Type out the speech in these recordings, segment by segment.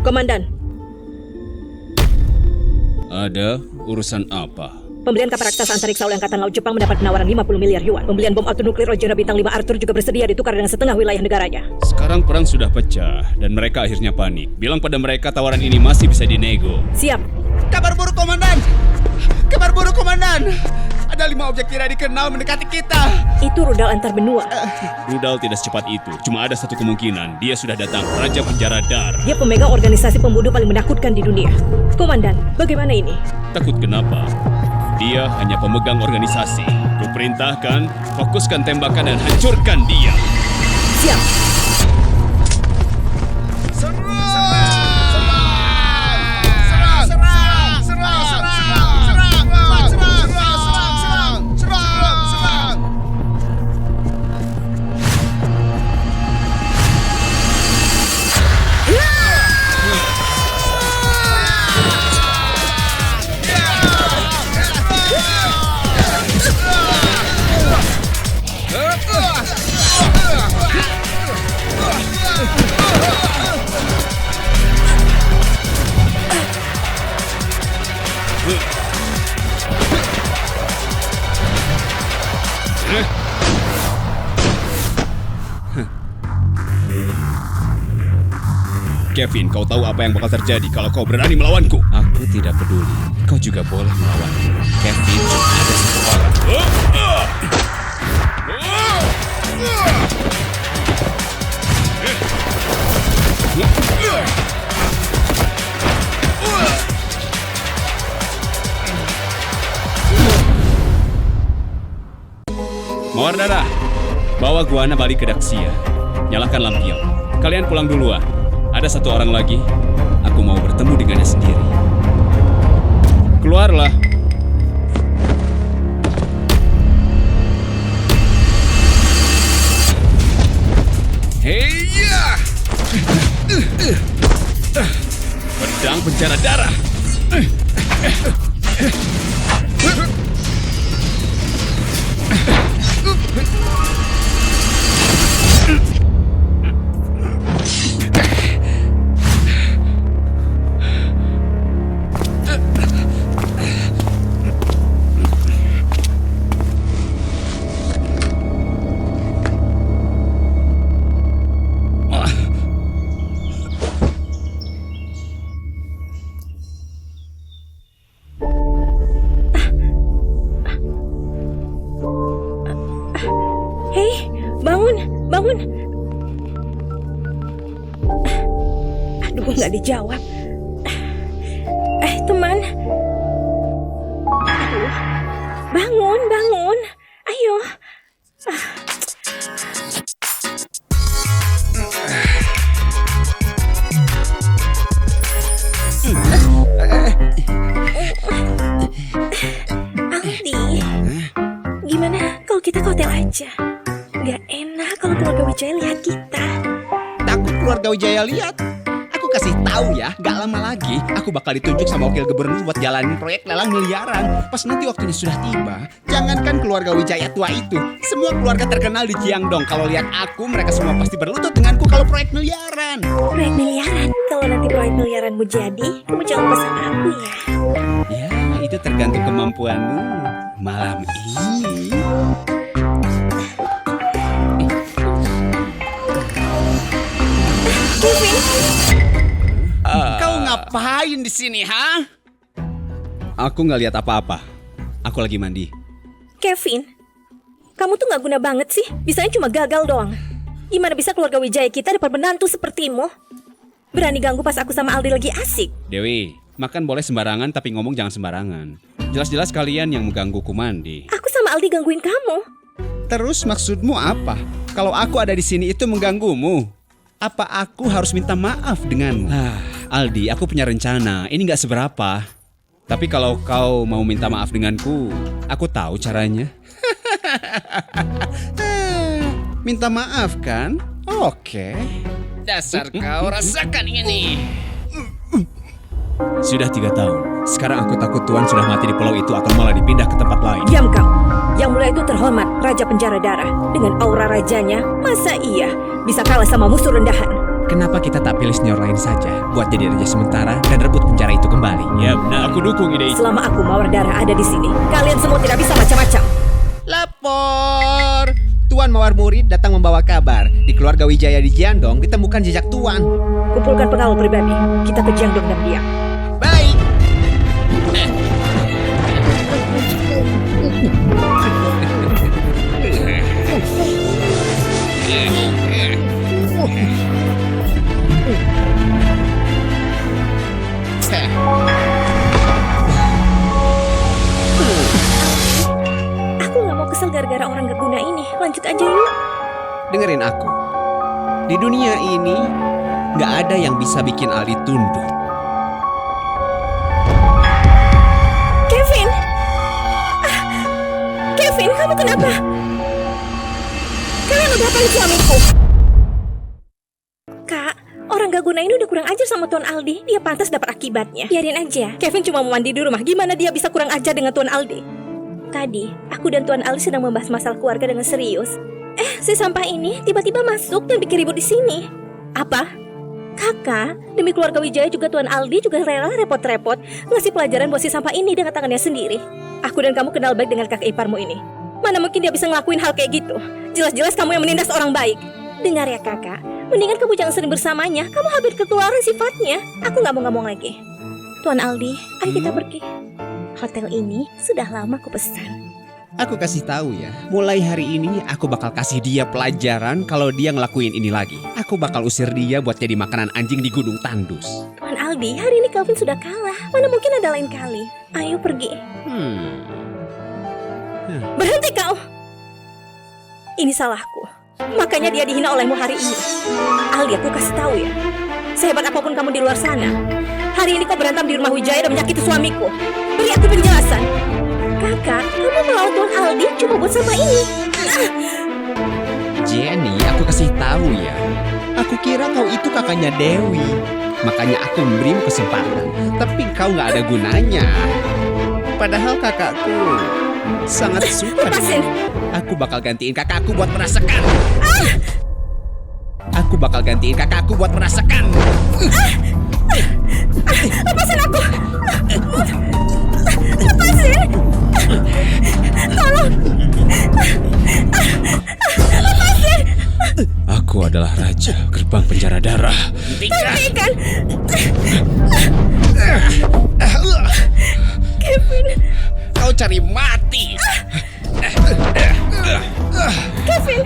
Komandan. Ada urusan apa? Pembelian kapal raksasa antariksa oleh Angkatan Laut Jepang mendapat penawaran 50 miliar yuan. Pembelian bom autonuklir oleh Zona Bintang 5 Arthur juga bersedia ditukar dengan setengah wilayah negaranya. Sekarang perang sudah pecah dan mereka akhirnya panik. Bilang pada mereka tawaran ini masih bisa dinego. Siap. Kabar buruk, Komandan! Kabar buruk, Komandan! Ada 5 objek tidak dikenal mendekati kita. Itu rudal antar benua. Rudal tidak secepat itu. Cuma ada satu kemungkinan. Dia sudah datang. Raja Penjara Dar. Dia pemegang organisasi pembunuh paling menakutkan di dunia. Komandan, bagaimana ini? Takut kenapa? Dia hanya pemegang organisasi. Kuperintahkan, fokuskan tembakan dan hancurkan dia. Siap. Kevin, kau tahu apa yang bakal terjadi kalau kau berani melawanku? Aku tidak peduli. Kau juga boleh melawanku. Kevin, cuma ada satu orang. Mawar Darah, bawa Guana balik ke Daxia. Nyalakan lampion. Kalian pulang duluan. Ada satu orang lagi. Aku mau bertemu dengannya sendiri. Keluarlah. Heya! Pedang Penjara Darah. Hei, bangun, bangun. Aduh, nggak dijawab. Teman. Aduh, bangun, bangun. Ayo. Aldi, gimana kalau kita ke hotel aja? Gak enak kalau keluarga Wijaya lihat kita. Takut keluarga Wijaya lihat. Aku kasih tahu ya, gak lama lagi aku bakal ditunjuk sama wakil gubernur buat jalanin proyek lelang miliaran. Pas nanti waktunya sudah tiba, jangankan keluarga Wijaya tua itu, semua keluarga terkenal di Jiangdong kalau lihat aku, mereka semua pasti berlutut denganku kalau proyek miliaran. Proyek miliaran? Kalau nanti proyek miliaranmu jadi, kamu jangan pesan aku ya. Ya, itu tergantung kemampuanmu malam ini. Kevin, Kau ngapain di sini, ha? Aku nggak lihat apa-apa. Aku lagi mandi. Kevin, kamu tuh gak guna banget sih. Bisanya cuma gagal doang. Gimana bisa keluarga Wijaya kita dapat menantu sepertimu? Berani ganggu pas aku sama Aldi lagi asik. Dewi, makan boleh sembarangan tapi ngomong jangan sembarangan. Jelas-jelas kalian yang menggangguku mandi. Aku sama Aldi gangguin kamu. Terus maksudmu apa? Kalau aku ada di sini itu mengganggumu? Apa aku harus minta maaf denganmu? Aldi, aku punya rencana. Ini nggak seberapa. Tapi kalau kau mau minta maaf denganku, aku tahu caranya. Minta maaf kan? Oke. Dasar kau rasakan ini. Sudah 3 tahun. Sekarang aku takut Tuan sudah mati di pulau itu atau malah dipindah ke tempat lain. Diam kau. Yang mulia itu terhormat, Raja Penjara Darah. Dengan aura rajanya, masa iya bisa kalah sama musuh rendahan? kenapa kita tak pilih senior lain saja buat jadi raja sementara dan rebut penjara itu kembali? Ya benar, aku dukung ide itu. Selama aku Mawar Darah ada di sini, kalian semua tidak bisa macam-macam. Lapor! Tuan Mawar Murid datang membawa kabar. Di keluarga Wijaya di Jiandong ditemukan jejak Tuan. Kumpulkan pengawal pribadi, kita ke Jiangdong diam-diam. Baik. Aku nggak mau kesel gara-gara orang gak guna ini. Lanjut aja yuk. Dengerin aku. Di dunia ini nggak ada yang bisa bikin Aldi tunduk. Kevin! Kevin, kamu kenapa? Kalian udah apa suamiku? Kak, orang gak guna ini udah kurang ajar sama Tuan Aldi. Dia pantas dapat akibatnya. Biarin aja. Kevin cuma mau mandi di rumah. Gimana dia bisa kurang ajar dengan Tuan Aldi? Tadi, aku dan Tuan Aldi sedang membahas masalah keluarga dengan serius. Si sampah ini tiba-tiba masuk dan bikin ribut di sini. Apa? Kakak, demi keluarga Wijaya juga Tuan Aldi juga rela repot-repot ngasih pelajaran buat si sampah ini dengan tangannya sendiri. Aku dan kamu kenal baik dengan kakak iparmu ini. Mana mungkin dia bisa ngelakuin hal kayak gitu? Jelas-jelas kamu yang menindas orang baik. Dengar ya kakak, mendingan kamu jangan sering bersamanya. Kamu hampir ketularan sifatnya. Aku gak mau ngomong lagi. Tuan Aldi, ayo kita pergi. Hotel ini sudah lama aku pesan. Aku kasih tahu ya, mulai hari ini aku bakal kasih dia pelajaran kalau dia ngelakuin ini lagi. Aku bakal usir dia buat jadi makanan anjing di Gunung Tandus. Tuan Aldi, hari ini Calvin sudah kalah. Mana mungkin ada lain kali. Ayo pergi. Berhenti kau. Ini salahku. Makanya dia dihina olehmu hari ini. Aldi, aku kasih tahu ya. Sehebat apapun kamu di luar sana, hari ini kau berantem di rumah Wijaya dan menyakiti suamiku. Beri aku penjelasan. Kakak, kamu melawan Tuan Aldi cuma buat sama ini. Jenny, aku kasih tahu ya. Aku kira kau itu kakaknya Dewi. Makanya aku memberimu kesempatan. Tapi kau nggak ada gunanya. Padahal kakakku sangat suka. Lepasin. Aku bakal gantiin kakakku buat merasakan. Aku bakal gantiin kakakku buat merasakan. Lepasin aku. Lepasin. Tolong. Lepasin. Aku adalah raja gerbang penjara darah. Hentikan. Kevin. Kau cari mati. Kevin.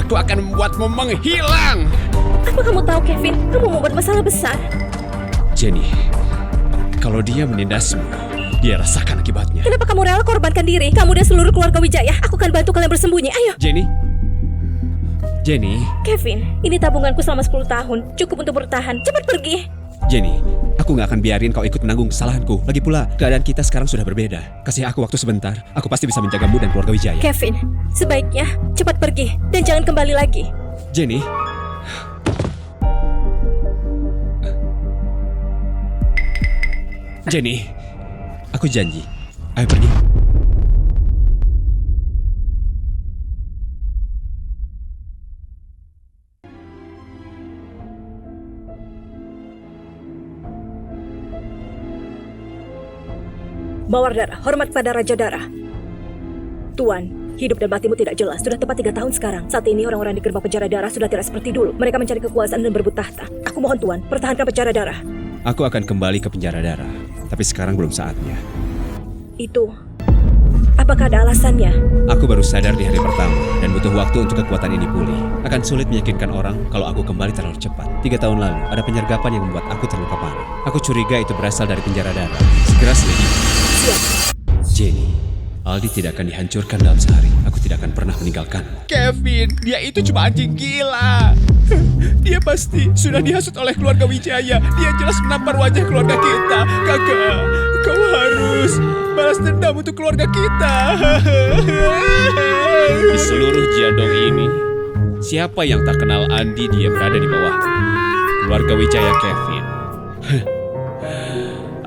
Aku akan membuatmu menghilang. Apa kamu tahu Kevin? Kamu membuat masalah besar. Jenny, kalau dia menindasmu, dia rasakan akibatnya. Kenapa kamu rela korbankan diri? Kamu dan seluruh keluarga Wijaya. Aku akan bantu kalian bersembunyi. Ayo. Jenny, Kevin, ini tabunganku selama 10 tahun. Cukup untuk bertahan. Cepat pergi. Jenny, aku gak akan biarin kau ikut menanggung kesalahanku. Lagi pula, keadaan kita sekarang sudah berbeda. Kasih aku waktu sebentar, aku pasti bisa menjagamu dan keluarga Wijaya. Kevin, sebaiknya cepat pergi dan jangan kembali lagi. Jenny, aku janji. Ayo pergi. Mawar Darah, hormat pada Raja Darah. Tuan, hidup dan matimu tidak jelas. Sudah tepat 3 tahun sekarang. Saat ini orang-orang di gerbang penjara darah sudah tidak seperti dulu. Mereka mencari kekuasaan dan berebut tahta. Aku mohon Tuan, pertahankan penjara darah. Aku akan kembali ke penjara darah, tapi sekarang belum saatnya. Itu, apakah ada alasannya? Aku baru sadar di hari pertama dan butuh waktu untuk kekuatan ini pulih. Akan sulit meyakinkan orang kalau aku kembali terlalu cepat. 3 tahun lalu, ada penyergapan yang membuat aku terluka parah. Aku curiga itu berasal dari penjara darah. Segera selidiki. Siap. Jenny, Aldi tidak akan dihancurkan dalam sehari. Aku tidak akan pernah meninggalkan. Kevin, dia itu cuma anjing gila. Dia pasti sudah dihasut oleh keluarga Wijaya. Dia jelas menampar wajah keluarga kita. Kakak, kau harus balas dendam untuk keluarga kita. Di seluruh Jiandong ini, siapa yang tak kenal Andi dia berada di bawah. keluarga Wijaya Kevin.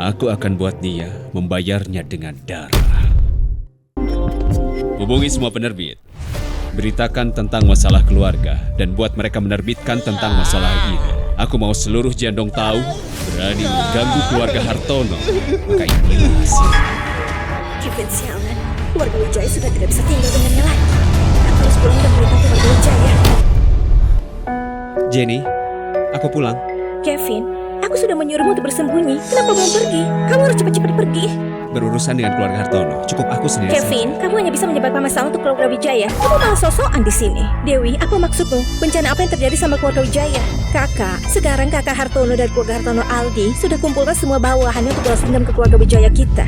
Aku akan buat dia membayarnya dengan darah. Hubungi semua penerbit. Beritakan tentang masalah keluarga dan buat mereka menerbitkan tentang masalah ini. Aku mau seluruh Jandong tahu berani mengganggu keluarga Hartono. Maka inilah hasilnya. Kevin sialan, keluarga Wijaya sudah tidak bisa tinggal dengannya lagi. Aku harus pulang dan beritahu keluarga Wijaya. Jenny, aku pulang. Kevin, aku sudah menyuruhmu untuk bersembunyi. Kenapa mau pergi? Kamu harus cepat-cepat pergi. Berurusan dengan keluarga Hartono, cukup aku sendiri Kevin, kamu hanya bisa menyebabkan masalah untuk keluarga Wijaya. Kamu malah sosokan di sini. Dewi, apa maksudmu? Bencana apa yang terjadi sama keluarga Wijaya? Kakak, sekarang kakak Hartono dan keluarga Hartono Aldi sudah kumpulkan semua bawahannya untuk balas dendam ke keluarga Wijaya kita.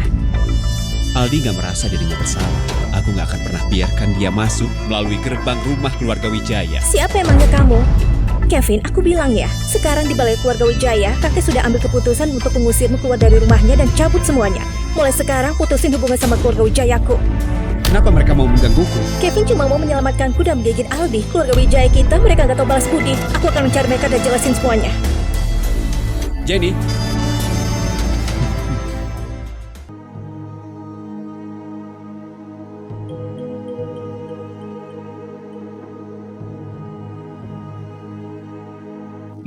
Aldi gak merasa dirinya bersalah. Aku gak akan pernah biarkan dia masuk melalui gerbang rumah keluarga Wijaya. Siapa emangnya kamu? Kevin, aku bilang ya, sekarang di balai keluarga Wijaya, kakek sudah ambil keputusan untuk mengusirmu keluar dari rumahnya dan cabut semuanya. Mulai sekarang, putusin hubungan sama keluarga Wijayaku. Kenapa mereka mau menggangguku? Kevin cuma mau menyelamatkanku dan menggigit Aldi. Keluarga Wijaya kita, mereka nggak tahu balas budi. Aku akan mencari mereka dan jelasin semuanya. Jenny,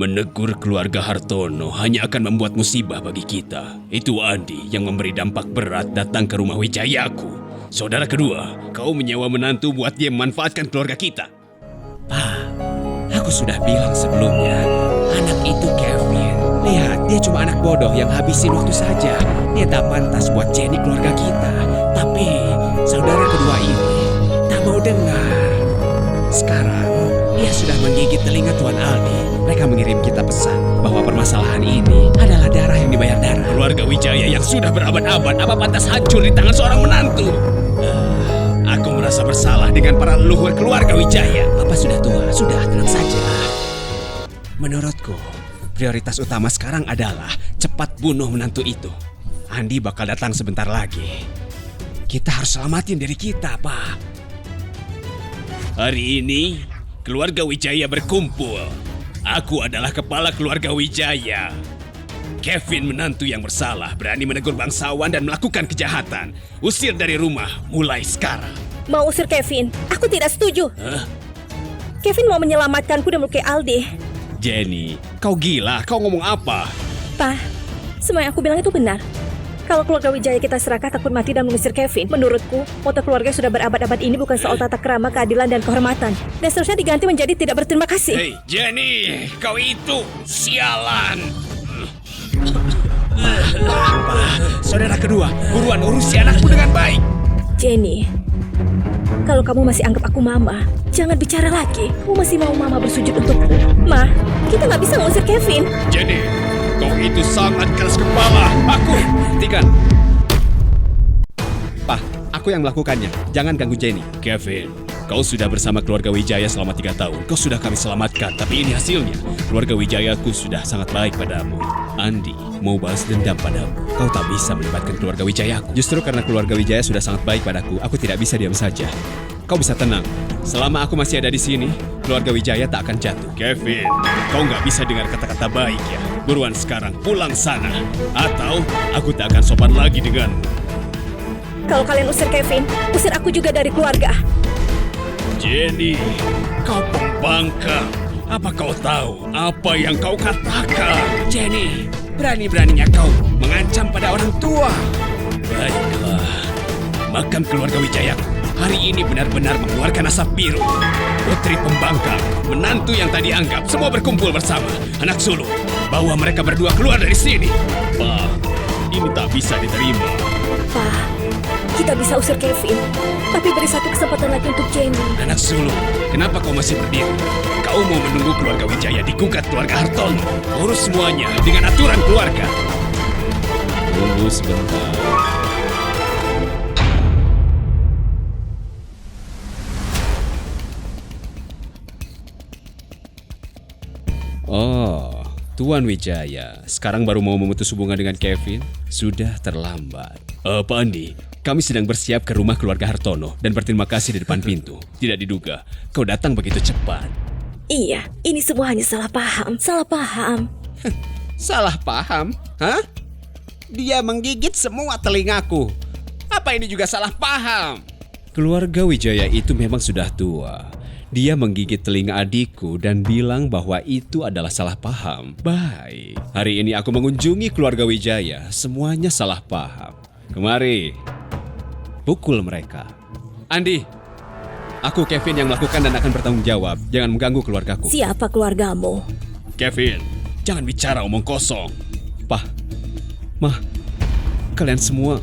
menegur keluarga Hartono hanya akan membuat musibah bagi kita. Itu Andi yang memberi dampak berat datang ke rumah Wijayaku. Saudara kedua, kau menyewa menantu buat dia memanfaatkan keluarga kita. Pak, aku sudah bilang sebelumnya, anak itu Kevin. Lihat, dia cuma anak bodoh yang habisin waktu saja. Dia tak pantas buat Jenny keluarga kita. Tapi, saudara kedua ini tak mau dengar. Sekarang, dia sudah menggigit telinga Tuan Aldi. Mereka mengirim kita pesan bahwa permasalahan ini adalah darah yang dibayar darah. Keluarga Wijaya yang sudah berabad-abad apa pantas hancur di tangan seorang menantu? Aku merasa bersalah dengan para leluhur keluarga Wijaya. Bapak sudah tua, sudah tenang saja. Menurutku, prioritas utama sekarang adalah cepat bunuh menantu itu. Andi bakal datang sebentar lagi. Kita harus selamatin diri kita, Pak. Hari ini, keluarga Wijaya berkumpul. Aku adalah kepala keluarga Wijaya. Kevin menantu yang bersalah berani menegur bangsawan dan melakukan kejahatan. Usir dari rumah mulai sekarang. Mau usir Kevin? Aku tidak setuju. Kevin mau menyelamatkanku dan melukai Aldi. Jenny, kau gila, kau ngomong apa? Pak, semua yang aku bilang itu benar. Kalau keluarga Wijaya kita serakah takut mati dan mengusir Kevin, menurutku, moto keluarga sudah berabad-abad ini bukan soal tata krama, keadilan, dan kehormatan. Dan seharusnya diganti menjadi tidak berterima kasih. Hei, Jenny, kau itu sialan. Saudara kedua, buruan urusi anakku dengan baik. Jenny, kalau kamu masih anggap aku mama, jangan bicara lagi. Kamu masih mau mama bersujud untukku. Ma, kita nggak bisa mengusir Kevin. Jenny, kau itu sangat keras kepala. Aku hentikan. Pak, aku yang melakukannya. Jangan ganggu Jenny. Kevin, kau sudah bersama keluarga Wijaya selama 3 tahun. Kau sudah kami selamatkan. Tapi ini hasilnya. Keluarga Wijayaku sudah sangat baik padamu. Andi mau balas dendam padamu. Kau tak bisa melibatkan keluarga Wijayaku. Justru karena keluarga Wijaya sudah sangat baik padaku, aku tidak bisa diam saja. Kau bisa tenang. Selama aku masih ada di sini, keluarga Wijaya tak akan jatuh. Kevin, kau nggak bisa dengar kata-kata baik ya. Buruan sekarang pulang sana. Atau aku tak akan sopan lagi denganmu. Kalau kalian usir Kevin, usir aku juga dari keluarga. Jenny, kau pembangkang. Apa kau tahu apa yang kau katakan? Jenny, berani-beraninya kau mengancam pada orang tua. Baiklah, makam keluarga Wijayaku hari ini benar-benar mengeluarkan asap biru. Putri pembangkang, menantu yang tadi anggap, semua berkumpul bersama. Anak sulung, bawa mereka berdua keluar dari sini. Pak, ini tak bisa diterima. Pak, kita bisa usir Kevin, tapi beri satu kesempatan lagi untuk Jenny. Anak sulung, kenapa kau masih berdiri? Kau mau menunggu keluarga Wijaya digugat keluarga Hartono? Urus semuanya dengan aturan keluarga. Tunggu sebentar. Oh, Tuan Wijaya, sekarang baru mau memutus hubungan dengan Kevin? Sudah terlambat. Pak Andi, kami sedang bersiap ke rumah keluarga Hartono dan berterima kasih di depan pintu. Tidak diduga, kau datang begitu cepat. Iya, ini semua hanya salah paham. Salah paham? Hah? Dia menggigit semua telingaku. Apa ini juga salah paham? Keluarga Wijaya itu memang sudah tua. Dia menggigit telinga adikku dan bilang bahwa itu adalah salah paham. Baik, hari ini aku mengunjungi keluarga Wijaya. Semuanya salah paham. Kemari, pukul mereka. Andi, aku Kevin yang melakukan dan akan bertanggung jawab. Jangan mengganggu keluargaku. Siapa keluargamu? Kevin, jangan bicara omong kosong. Pah, Mah, kalian semua.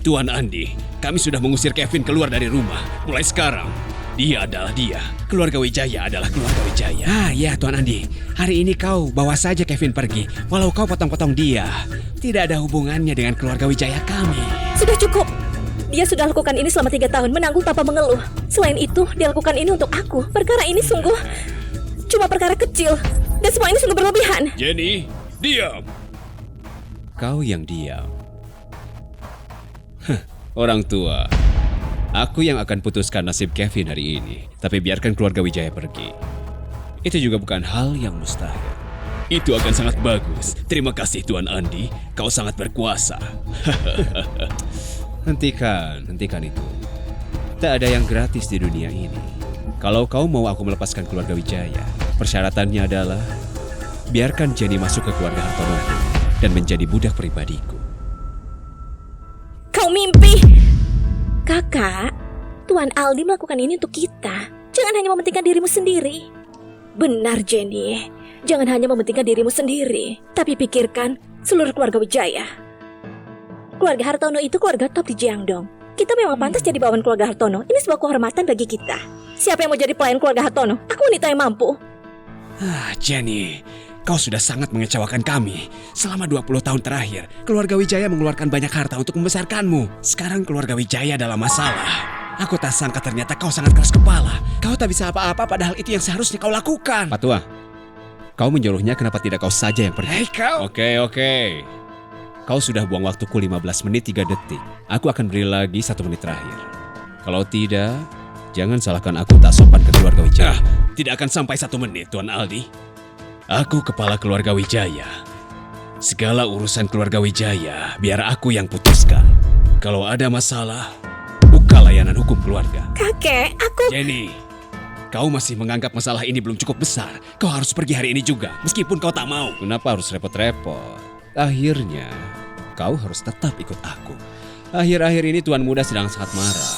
Tuan Andi, kami sudah mengusir Kevin keluar dari rumah. Mulai sekarang, dia adalah dia. Keluarga Wijaya adalah keluarga Wijaya. Ya Tuan Andi, hari ini kau bawa saja Kevin pergi. Walau kau potong-potong dia, tidak ada hubungannya dengan keluarga Wijaya kami. Sudah cukup. Dia sudah lakukan ini selama 3 tahun, menanggung tanpa mengeluh. Selain itu, dia lakukan ini untuk aku. Perkara ini sungguh cuma perkara kecil. Dan semua ini sungguh berlebihan. Jenny, diam. Kau yang diam. Orang tua, aku yang akan putuskan nasib Kevin hari ini. Tapi biarkan keluarga Wijaya pergi. Itu juga bukan hal yang mustahil. Itu akan sangat bagus. Terima kasih Tuan Andi, kau sangat berkuasa. Hentikan itu. Tak ada yang gratis di dunia ini. Kalau kau mau aku melepaskan keluarga Wijaya, persyaratannya adalah biarkan Jenny masuk ke keluarga Hartono dan menjadi budak pribadiku. Kau mimpi. Kakak, Tuan Aldi melakukan ini untuk kita. Jangan hanya mementingkan dirimu sendiri. Benar, Jenny. Jangan hanya mementingkan dirimu sendiri, tapi pikirkan seluruh keluarga Wijaya. Keluarga Hartono itu keluarga top di Jiangdong. Kita memang pantas jadi bawahan keluarga Hartono. Ini sebuah kehormatan bagi kita. Siapa yang mau jadi pelayan keluarga Hartono? Aku wanita yang mampu. Jenny, kau sudah sangat mengecewakan kami. Selama 20 tahun terakhir, keluarga Wijaya mengeluarkan banyak harta untuk membesarkanmu. Sekarang keluarga Wijaya dalam masalah. Aku tak sangka ternyata kau sangat keras kepala. Kau tak bisa apa-apa padahal itu yang seharusnya kau lakukan. Patua, kau menyuruhnya, kenapa tidak kau saja yang pergi? Hei kau! Oke. Kau sudah buang waktuku 15 menit 3 detik. Aku akan beri lagi 1 menit terakhir. Kalau tidak, jangan salahkan aku tak sopan ke keluarga Wijaya. Tidak akan sampai 1 menit, Tuan Aldi. Aku kepala keluarga Wijaya. Segala urusan keluarga Wijaya, biar aku yang putuskan. Kalau ada masalah, buka layanan hukum keluarga. Kakek, aku... Jenny, kau masih menganggap masalah ini belum cukup besar. Kau harus pergi hari ini juga, meskipun kau tak mau. Kenapa harus repot-repot? Akhirnya, kau harus tetap ikut aku. Akhir-akhir ini Tuan Muda sedang sangat marah.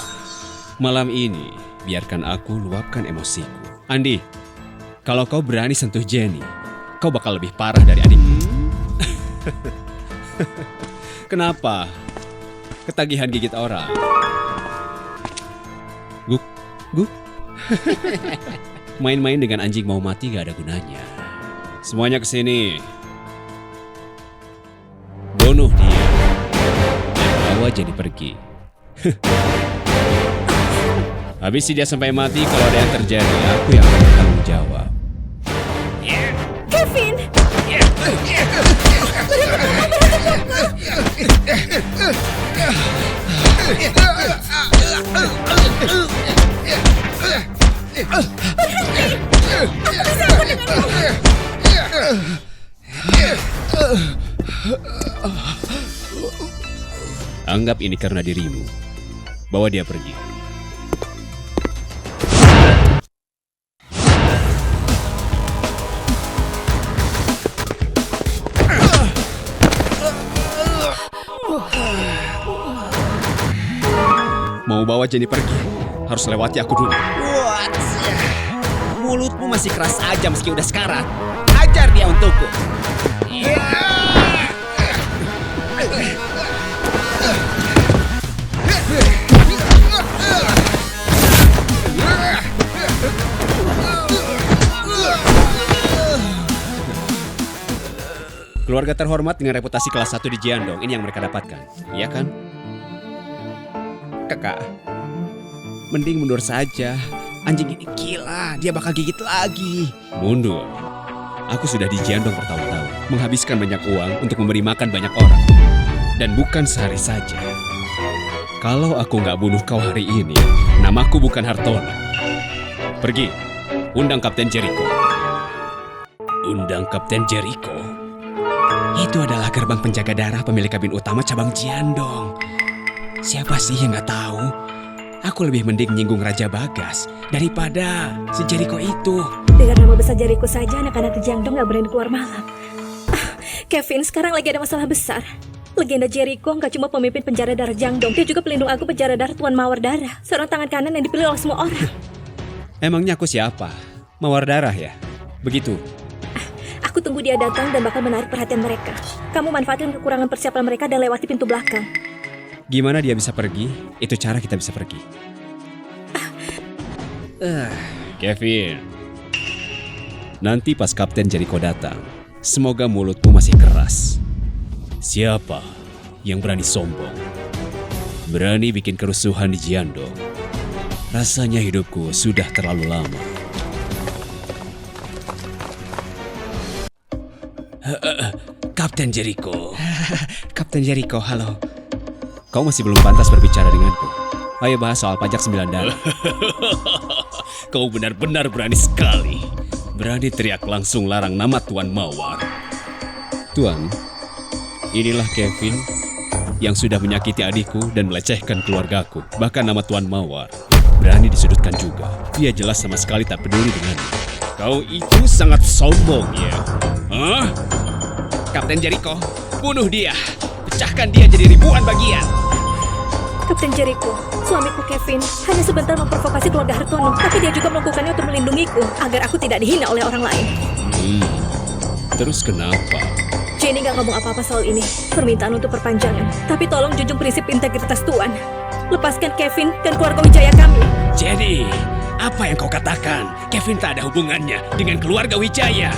Malam ini, biarkan aku luapkan emosiku. Andi, kalau kau berani sentuh Jenny, kau bakal lebih parah dari adikmu. Kenapa? Ketagihan gigit orang. Guk. Main-main dengan anjing mau mati gak ada gunanya. Semuanya ke sini. Bunuh dia dan bawa Jenny pergi. Habisi dia sampai mati. Kalau ada yang terjadi, aku yang akan bertanggung jawab. Kevin! Anggap ini karena dirimu. Bawa dia pergi. Mau bawa Jenny pergi, harus lewati aku dulu. What? Mulutmu masih keras aja meski udah sekarat. Ajar dia untukku. Keluarga terhormat dengan reputasi kelas 1 di Jiangdong, ini yang mereka dapatkan, iya kan? Kakak, mending mundur saja. Anjing ini gila, dia bakal gigit lagi. Mundur. Aku sudah di Jiangdong bertahun-tahun, menghabiskan banyak uang untuk memberi makan banyak orang. Dan bukan sehari saja. Kalau aku nggak bunuh kau hari ini, namaku bukan Hartono. Pergi, undang Kapten Jericho. Undang Kapten Jericho? Itu adalah gerbang penjaga darah pemilik kabin utama cabang Jiandong. Siapa sih yang nggak tahu? Aku lebih mending nyinggung Raja Bagas daripada si Jericho itu. Dengan nama besar Jericho saja anak-anak Jiangdong gak berani keluar malam. Kevin, sekarang lagi ada masalah besar. Legenda Jericho gak cuma pemimpin penjara darah Jiangdong, dia juga pelindung agung penjara darah Tuan Mawar Darah, seorang tangan kanan yang dipilih oleh semua orang. Emangnya aku siapa? Mawar darah ya? Begitu. Aku tunggu dia datang dan bakal menarik perhatian mereka. Kamu manfaatin kekurangan persiapan mereka dan lewati pintu belakang. Gimana dia bisa pergi? Itu cara kita bisa pergi. Kevin. Nanti pas Kapten Jericho datang, semoga mulutmu masih keras. Siapa yang berani sombong? Berani bikin kerusuhan di Jiandong? Rasanya hidupku sudah terlalu lama. Kapten Jericho. Kapten Jericho, halo. Kau masih belum pantas berbicara denganku. Ayo bahas soal pajak 9 darah. Kau benar-benar berani sekali. Berani teriak langsung larang nama Tuan Mawar. Tuan, inilah Kevin yang sudah menyakiti adikku dan melecehkan keluargaku. Bahkan nama Tuan Mawar berani disudutkan juga. Dia jelas sama sekali tak peduli dengannya. Kau itu sangat sombong ya. Hah? Kapten Jericho, bunuh dia. Pecahkan dia jadi ribuan bagian. Kapten Jericho, suamiku Kevin hanya sebentar memprovokasi keluarga Hartono, tapi dia juga melakukannya untuk melindungiku agar aku tidak dihina oleh orang lain. Terus kenapa? Jenny gak ngomong apa-apa soal ini, permintaan untuk perpanjangan. Tapi tolong junjung prinsip integritas Tuan. Lepaskan Kevin dan keluarga Wijaya kami. Jadi, apa yang kau katakan? Kevin tak ada hubungannya dengan keluarga Wijaya.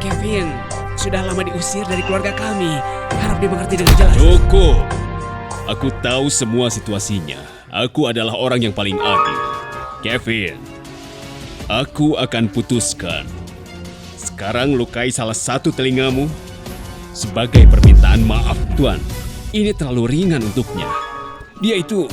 Kevin sudah lama diusir dari keluarga kami. Harap dimengerti dengan jelas. Cukup. Aku tahu semua situasinya. Aku adalah orang yang paling adil. Kevin, aku akan putuskan. Sekarang lukai salah satu telingamu sebagai permintaan maaf. Tuan, ini terlalu ringan untuknya. Dia itu...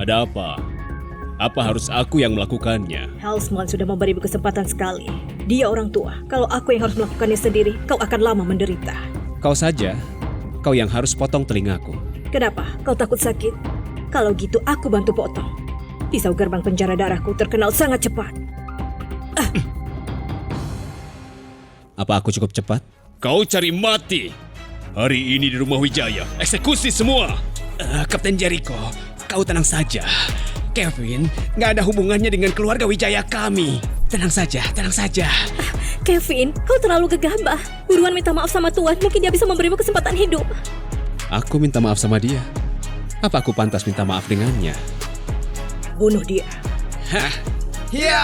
Ada apa? Apa harus aku yang melakukannya? Halsman sudah memberimu kesempatan sekali. Dia orang tua. Kalau aku yang harus melakukannya sendiri, kau akan lama menderita. Kau saja, kau yang harus potong telingaku. Kenapa? Kau takut sakit? Kalau gitu aku bantu potong. Pisau gerbang penjara darahku terkenal sangat cepat. Apa aku cukup cepat? Kau cari mati. Hari ini di rumah Wijaya, eksekusi semua. Kapten Jericho, kau tenang saja. Kevin nggak ada hubungannya dengan keluarga Wijaya kami. Tenang saja, tenang saja. Kevin, kau terlalu gegabah. Buruan minta maaf sama Tuan, mungkin dia bisa memberimu kesempatan hidup. Aku minta maaf sama dia. Apa aku pantas minta maaf dengannya? Bunuh dia. Ya!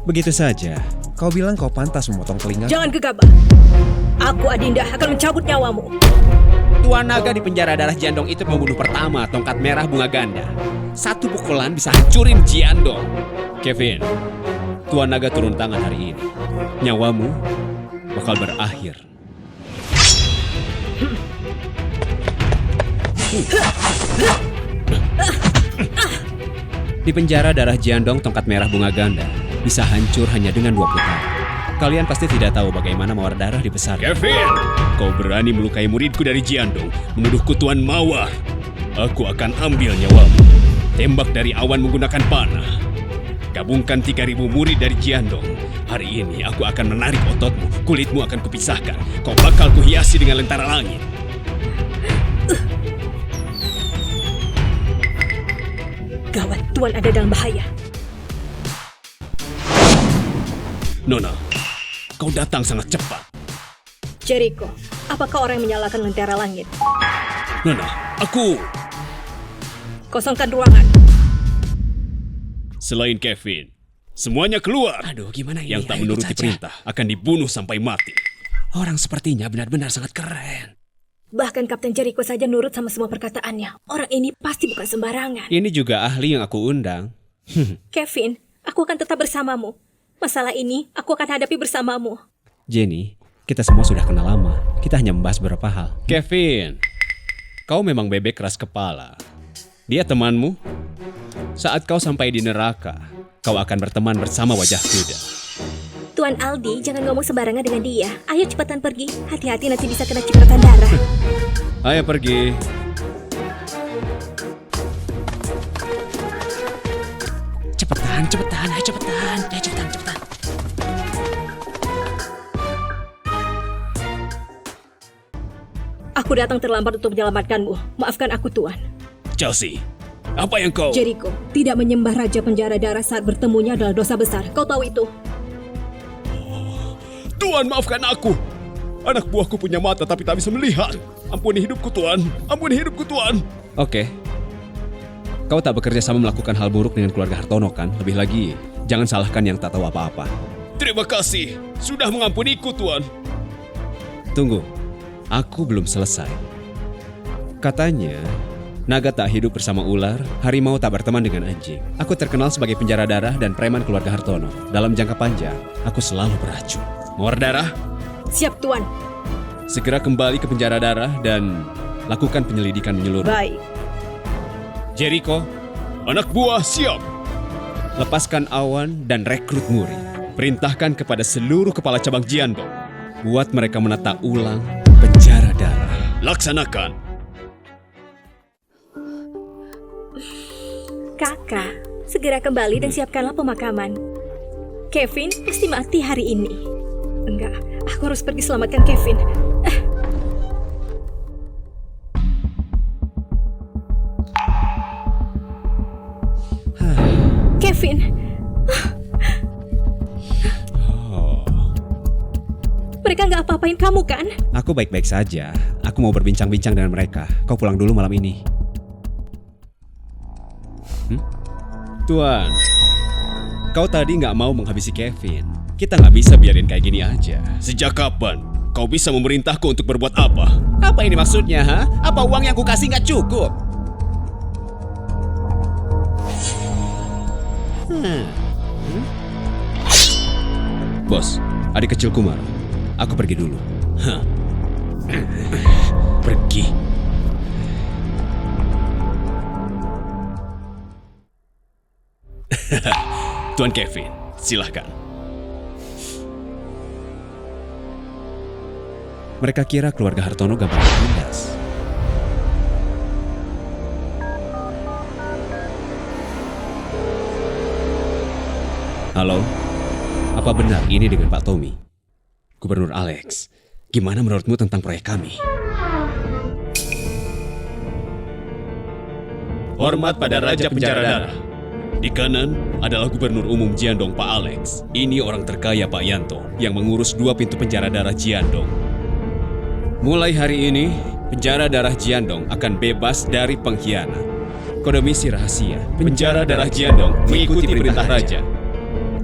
Begitu saja. Kau bilang kau pantas memotong telinga. Jangan gegabah. Aku Adinda akan mencabut nyawamu. Tuan naga di penjara darah Jiandong itu pembunuh pertama tongkat merah bunga ganda. Satu pukulan bisa hancurin Jiandong. Kevin, Tuan Naga turun tangan hari ini. Nyawamu bakal berakhir. Di penjara darah Jiandong tongkat merah bunga ganda bisa hancur hanya dengan 2 putaran. Kalian pasti tidak tahu bagaimana Mawar Darah dibesarkan. Kevin, kau berani melukai muridku dari Jiandong, menuduhku Tuan Mawar. Aku akan ambil nyawamu. Tembak dari awan menggunakan panah. Gabungkan 3.000 murid dari Jiandong. Hari ini aku akan menarik ototmu, kulitmu akan kupisahkan. Kau bakal kuhiasi dengan lentera langit. Gawat, Tuan ada dalam bahaya. Nona, kau datang sangat cepat. Jericho, apakah orang yang menyalakan lentera langit? Nona, Aku. Kosongkan ruangan. Selain Kevin, semuanya keluar. Aduh, gimana ini? Yang tak Ayo, menuruti ikut saja. perintah akan dibunuh sampai mati. Orang sepertinya benar-benar sangat keren. Bahkan Kapten Jericho saja nurut sama semua perkataannya. Orang ini pasti bukan sembarangan. Ini juga ahli yang aku undang. Kevin, aku akan tetap bersamamu. Masalah ini aku akan hadapi bersamamu. Jenny, kita semua sudah kenal lama. Kita hanya membahas beberapa hal. Kevin, kau memang bebek keras kepala. Dia temanmu. Saat kau sampai di neraka, kau akan berteman bersama wajah kuda. Tuan Aldi, jangan ngomong sembarangan dengan dia. Ayo cepatan pergi. Hati-hati nanti bisa kena cipratan darah. Ayo pergi. Cepetan, cepetan, ayo cepetan. Ayo cepetan, cepetan. Aku datang terlambat untuk menyelamatkanmu. Maafkan aku, Tuan. Chelsea, apa yang kau... Jericho, tidak menyembah Raja Penjara Darah saat bertemunya adalah dosa besar. Kau tahu itu? Tuan, maafkan aku. Anak buahku punya mata tapi tak bisa melihat. Ampuni hidupku, Tuan. Ampuni hidupku, Tuan. Oke. Kau tak bekerja sama melakukan hal buruk dengan keluarga Hartono kan? Lebih lagi, jangan salahkan yang tak tahu apa-apa. Terima kasih. Sudah mengampuniku, Tuan. Tunggu, aku belum selesai. Katanya, naga tak hidup bersama ular, harimau tak berteman dengan anjing. Aku terkenal sebagai penjara darah dan preman keluarga Hartono. Dalam jangka panjang, aku selalu beracun. Mawar darah, Siap, Tuan. segera kembali ke penjara darah dan lakukan penyelidikan menyeluruh. Baik. Jericho, anak buah siap. Lepaskan Awan dan rekrut murid. Perintahkan kepada seluruh kepala cabang Jiandong. Buat mereka menata ulang penjara darah. Laksanakan. Kakak, segera kembali dan siapkanlah pemakaman. Kevin pasti mati hari ini. Enggak, aku harus pergi selamatkan Kevin. Kevin. Mereka nggak apa-apain kamu kan? Aku baik-baik saja. Aku mau berbincang-bincang dengan mereka. Kau pulang dulu malam ini. Tuan, kau tadi nggak mau menghabisi Kevin. Kita nggak bisa biarin kayak gini aja. Sejak kapan kau bisa memerintahku untuk berbuat apa? Apa ini maksudnya, ha? Apa uang yang kukasih nggak cukup? Bos, adik kecil Kumar. Aku pergi dulu. Pergi. Tuan Kevin, silahkan. Mereka kira keluarga Hartono gampang ditindas. Halo, apa benar ini dengan Pak Tommy? Gubernur Alex, gimana menurutmu tentang proyek kami? Hormat pada Raja Penjara Darah. Di kanan adalah Gubernur Umum Jiandong Pak Alex. Ini orang terkaya Pak Yanto yang mengurus 2 pintu penjara darah Jiandong. Mulai hari ini, penjara darah Jiandong akan bebas dari pengkhianat. Kode misi rahasia, Penjara darah Jiandong mengikuti perintah Raja.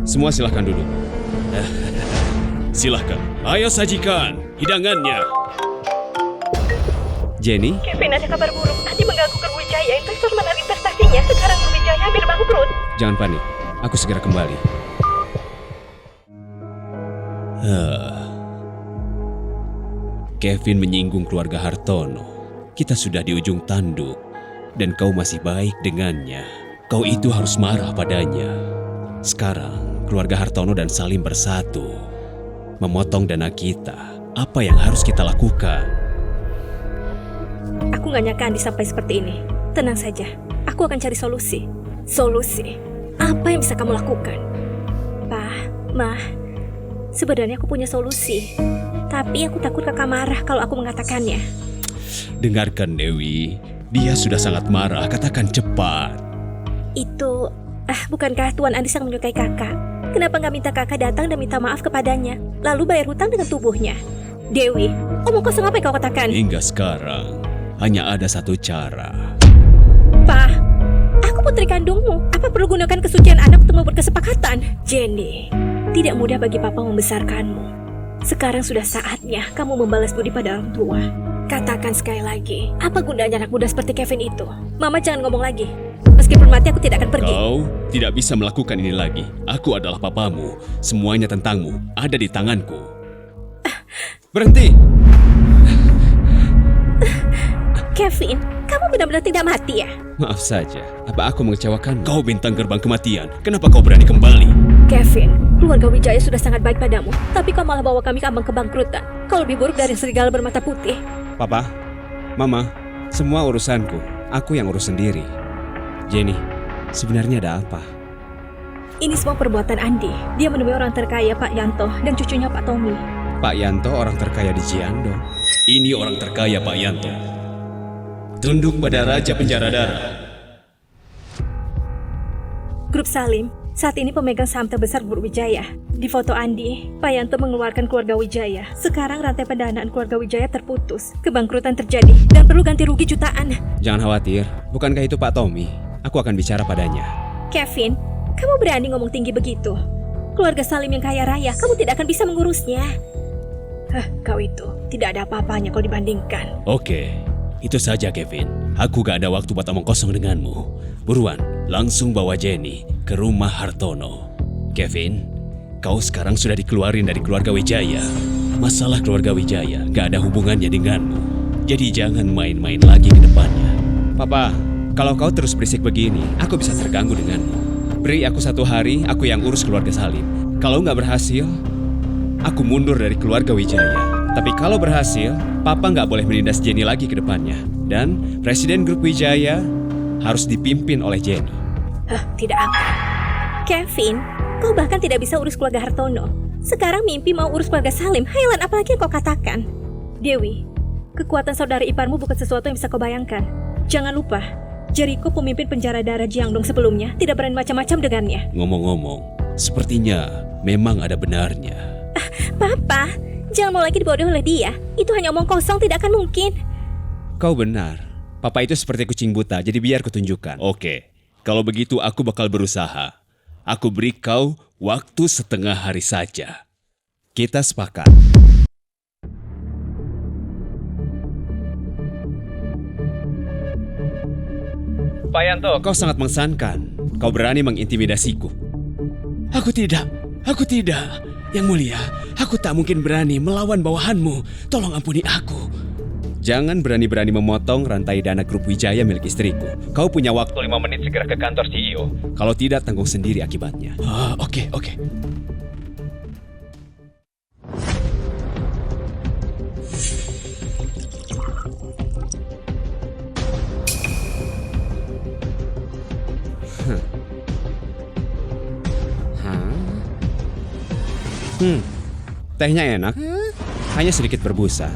Semua silahkan duduk. Silahkan. Ayo sajikan hidangannya. Jenny, Kevin ada kabar buruk. Tadi mengganggu Kerwijaya. Investor menarik investasinya. Sekarang Kerwijaya hampir bangkrut. jangan panik. Aku segera kembali. Kevin menyinggung keluarga Hartono. Kita sudah di ujung tanduk. Dan kau masih baik dengannya. Kau itu harus marah padanya. Sekarang, keluarga Hartono dan Salim bersatu. Memotong dana kita. Apa yang harus kita lakukan? Aku gak nyangka Andi sampai seperti ini. Tenang saja. Aku akan cari solusi. Solusi? Apa yang bisa kamu lakukan? Pak, Mah, sebenarnya aku punya solusi. Tapi aku takut kakak marah kalau aku mengatakannya. Dengarkan Dewi. Dia sudah sangat marah. Katakan cepat. Itu, bukankah Tuan Andi sangat menyukai kakak? Kenapa nggak minta kakak datang dan minta maaf kepadanya, lalu bayar hutang dengan tubuhnya? Dewi, omong kosong apa yang kau katakan? Hingga sekarang, hanya ada satu cara. Pa, aku putri kandungmu. Apa perlu gunakan kesucian anak untuk membuat kesepakatan? Jenny, tidak mudah bagi papa membesarkanmu. Sekarang sudah saatnya kamu membalas budi pada orang tua. Katakan sekali lagi, apa gunanya anak muda seperti Kevin itu? Mama jangan ngomong lagi. Meskipun mati aku tidak akan pergi. Kau tidak bisa melakukan ini lagi. Aku adalah papamu. Semuanya tentangmu ada di tanganku. Berhenti! Kevin, kamu benar-benar tidak mati ya? Maaf saja, apa aku mengecewakan? Kau bintang gerbang kematian. Kenapa kau berani kembali? Kevin, keluarga Wijaya sudah sangat baik padamu. Tapi kau malah bawa kami ke ambang kebangkrutan. Kau lebih buruk dari serigala bermata putih. Papa, Mama, semua urusanku. Aku yang urus sendiri. Jenny, sebenarnya ada apa? Ini semua perbuatan Andi. Dia menemui orang terkaya Pak Yanto dan cucunya Pak Tommy. Pak Yanto orang terkaya di Jiandong. Ini orang terkaya Pak Yanto. Tunduk pada Raja Penjara Darah. Grup Salim, saat ini pemegang saham terbesar Grup Wijaya. Di foto Andi, Pak Yanto mengeluarkan keluarga Wijaya. Sekarang rantai pendanaan keluarga Wijaya terputus. Kebangkrutan terjadi dan perlu ganti rugi jutaan. Jangan khawatir, bukankah itu Pak Tommy? Aku akan bicara padanya. Kevin, kamu berani ngomong tinggi begitu? Keluarga Salim yang kaya raya, kamu tidak akan bisa mengurusnya. Kau itu tidak ada apa-apanya kalau dibandingkan. Oke, itu saja Kevin. Aku gak ada waktu buat omong kosong denganmu. Buruan, langsung bawa Jenny ke rumah Hartono. Kevin, kau sekarang sudah dikeluarin dari keluarga Wijaya. Masalah keluarga Wijaya gak ada hubungannya denganmu. Jadi jangan main-main lagi ke depannya. Papa, kalau kau terus berisik begini, aku bisa terganggu denganmu. Beri aku 1 hari, aku yang urus keluarga Salim. Kalau nggak berhasil, aku mundur dari keluarga Wijaya. Tapi kalau berhasil, Papa nggak boleh menindas Jenny lagi ke depannya. Dan Presiden Grup Wijaya harus dipimpin oleh Jenny. Tidak akan. Kevin, kau bahkan tidak bisa urus keluarga Hartono. Sekarang mimpi mau urus keluarga Salim. Hayalan apalagi yang kau katakan? Dewi, kekuatan saudara iparmu bukan sesuatu yang bisa kau bayangkan. Jangan lupa, Jericho pemimpin penjara darah Jiangdong sebelumnya tidak berani macam-macam dengannya. Ngomong-ngomong, sepertinya memang ada benarnya. Papa, jangan mau lagi dibodoh oleh dia. Itu hanya omong kosong, tidak akan mungkin. Kau benar. Papa itu seperti kucing buta, jadi biar kutunjukkan. Oke, kalau begitu aku bakal berusaha. Aku beri kau waktu 1/2 hari saja. Kita sepakat. Pak Yanto, kau sangat mengesankan. Kau berani mengintimidasiku. Aku tidak. Yang mulia, aku tak mungkin berani melawan bawahanmu. Tolong ampuni aku. Jangan berani-berani memotong rantai dana Grup Wijaya milik istriku. Kau punya waktu 5 menit segera ke kantor CEO. Kalau tidak, tanggung sendiri akibatnya. Oke. Tehnya enak, hanya sedikit berbusa.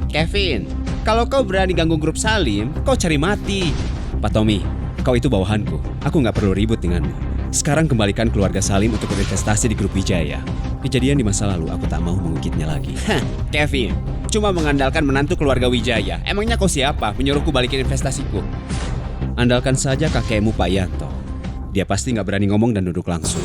Kevin, kalau kau berani ganggu Grup Salim, kau cari mati. Pak Tommy, kau itu bawahanku. Aku nggak perlu ribut denganmu. Sekarang kembalikan keluarga Salim untuk berinvestasi di Grup Wijaya. Kejadian di masa lalu aku tak mau mengungkitnya lagi. Kevin, cuma mengandalkan menantu keluarga Wijaya. Emangnya kau siapa menyuruhku balikin investasiku? Andalkan saja kakekmu Pak Yanto. Dia pasti nggak berani ngomong dan duduk langsung.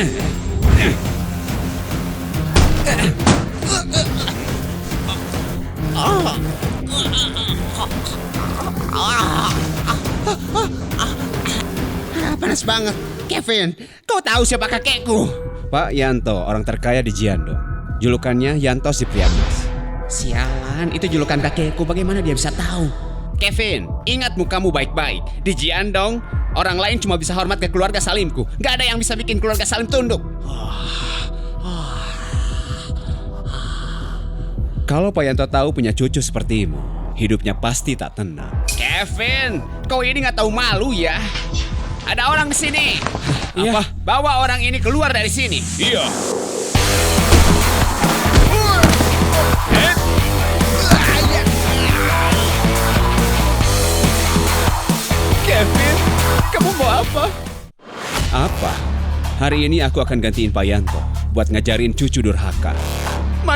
Panas banget. Kevin, kau tahu siapa kakekku? Pak Yanto, orang terkaya di Jiandong. Julukannya Yanto si Priamas. Sialan, itu julukan kakekku. Bagaimana dia bisa tahu? Kevin, ingat mukamu baik-baik. Di Jiandong, orang lain cuma bisa hormat ke keluarga Salimku. Gak ada yang bisa bikin keluarga Salim tunduk. Kalau Pak Yanto tahu punya cucu sepertimu, hidupnya pasti tak tenang. Kevin, kau ini nggak tahu malu ya? Ada orang di sini. Apa? Bawa orang ini keluar dari sini. Iya. Kevin, kamu mau apa? Apa? Hari ini aku akan gantiin Pak Yanto buat ngajarin cucu durhaka.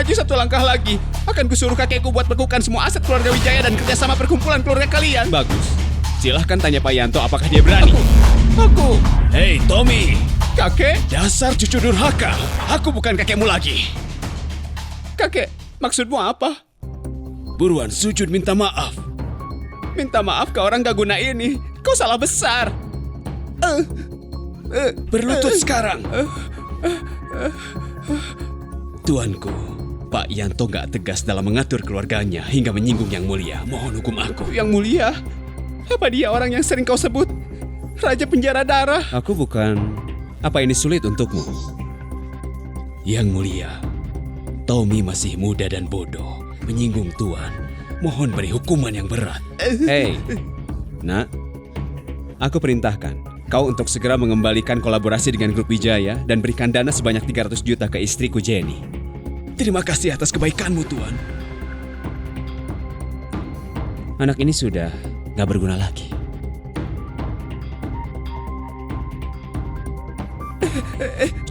maju satu langkah lagi, akan kusuruh kakekku buat bekukan semua aset keluarga Wijaya dan kerjasama perkumpulan keluarga kalian. Bagus. Silahkan tanya Pak Yanto apakah dia berani. Aku, Hei Tommy, kakek, dasar cucu durhaka. aku bukan kakekmu lagi. Kakek, maksudmu apa? Buruan sujud minta maaf. Minta maaf ke orang gak guna ini. Kau salah besar. Berlutut sekarang. Tuanku, Pak Yanto gak tegas dalam mengatur keluarganya hingga menyinggung Yang Mulia. Mohon hukum aku. Yang Mulia? Apa dia orang yang sering kau sebut Raja Penjara Darah? Aku bukan... Apa ini sulit untukmu? Yang Mulia, Tommy masih muda dan bodoh. Menyinggung Tuan. Mohon beri hukuman yang berat. Hei, Nak. Aku perintahkan kau untuk segera mengembalikan kolaborasi dengan grup Wijaya dan berikan dana sebanyak 300 juta ke istriku Jenny. Terima kasih atas kebaikanmu, Tuan. Anak ini sudah gak berguna lagi.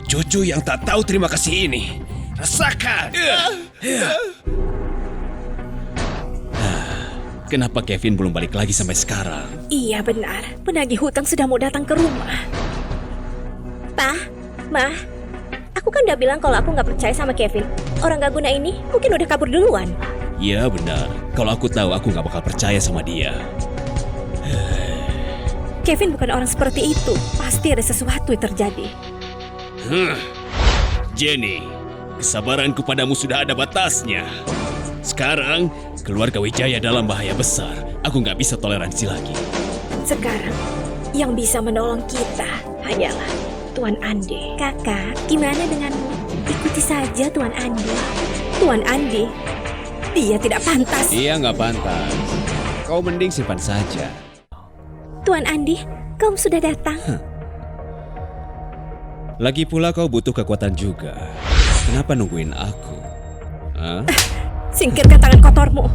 Cucu yang tak tahu terima kasih ini. Rasakan! Kenapa Kevin belum balik lagi sampai sekarang? Iya benar, penagih hutang sudah mau datang ke rumah. Pa, Ma, aku kan udah bilang kalau aku nggak percaya sama Kevin. Orang gak guna ini mungkin udah kabur duluan. Iya benar. Kalau aku tahu aku gak bakal percaya sama dia. Kevin bukan orang seperti itu. Pasti ada sesuatu yang terjadi. Jenny, kesabaranku padamu sudah ada batasnya. Sekarang, keluarga Wijaya dalam bahaya besar. Aku nggak bisa toleransi lagi. Sekarang, yang bisa menolong kita hanyalah Tuan Andi. Kakak, gimana denganmu? Ikuti saja Tuan Andi. Tuan Andi, dia tidak pantas. Iya nggak pantas. Kau mending simpan saja. Tuan Andi, kau sudah datang. Lagi pula kau butuh kekuatan juga. Kenapa nungguin aku? Hah? Singkirkan tangan kotormu.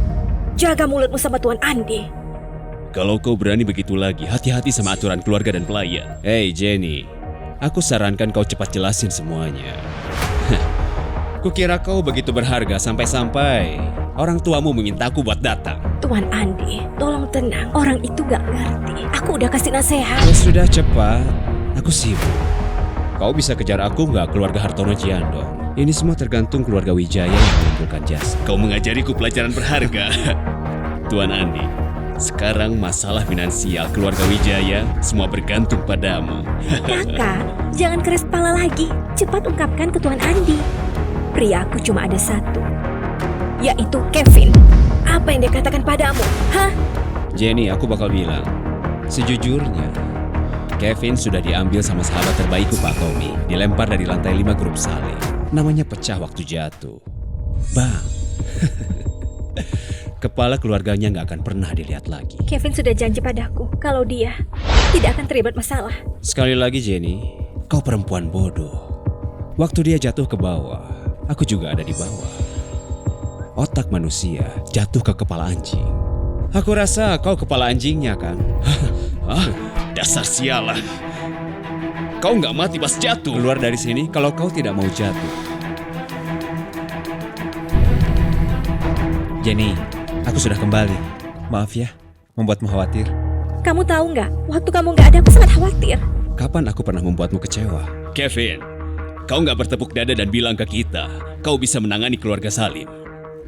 Jaga mulutmu sama Tuan Andi. Kalau kau berani begitu lagi, hati-hati sama aturan keluarga dan pelayan. Hei Jenny, aku sarankan kau cepat jelasin semuanya. Kukira kau begitu berharga sampai-sampai orang tuamu memintaku buat datang. Tuan Andi, tolong tenang. Orang itu gak ngerti. Aku udah kasih nasihat. Ya sudah cepat, aku sibuk. Kau bisa kejar aku nggak keluarga Hartono Jiandong? Ini semua tergantung keluarga Wijaya yang mengumpulkan jasa. Kau mengajariku pelajaran berharga. Tuan Andi, sekarang masalah finansial keluarga Wijaya semua bergantung padamu. Kakak, jangan keras kepala lagi. Cepat ungkapkan ke Tuan Andi. Priaku cuma ada satu, yaitu Kevin. Apa yang dia katakan padamu? Hah? Jenny, aku bakal bilang, sejujurnya, Kevin sudah diambil sama sahabat terbaikku Pak Tommy, dilempar dari lantai 5 grup Salim. Namanya pecah waktu jatuh. Bang. Kepala keluarganya nggak akan pernah dilihat lagi. Kevin sudah janji padaku kalau dia tidak akan terlibat masalah. Sekali lagi Jenny, kau perempuan bodoh. Waktu dia jatuh ke bawah, aku juga ada di bawah. Otak manusia jatuh ke kepala anjing. Aku rasa kau kepala anjingnya kan? Hah? Dasar sialan. Kau nggak mati pas jatuh. Keluar dari sini kalau kau tidak mau jatuh. Jenny, aku sudah kembali. Maaf ya, membuatmu khawatir. Kamu tahu nggak? Waktu kamu nggak ada, aku sangat khawatir. Kapan aku pernah membuatmu kecewa? Kevin, kau nggak bertepuk dada dan bilang ke kita, kau bisa menangani keluarga Salim.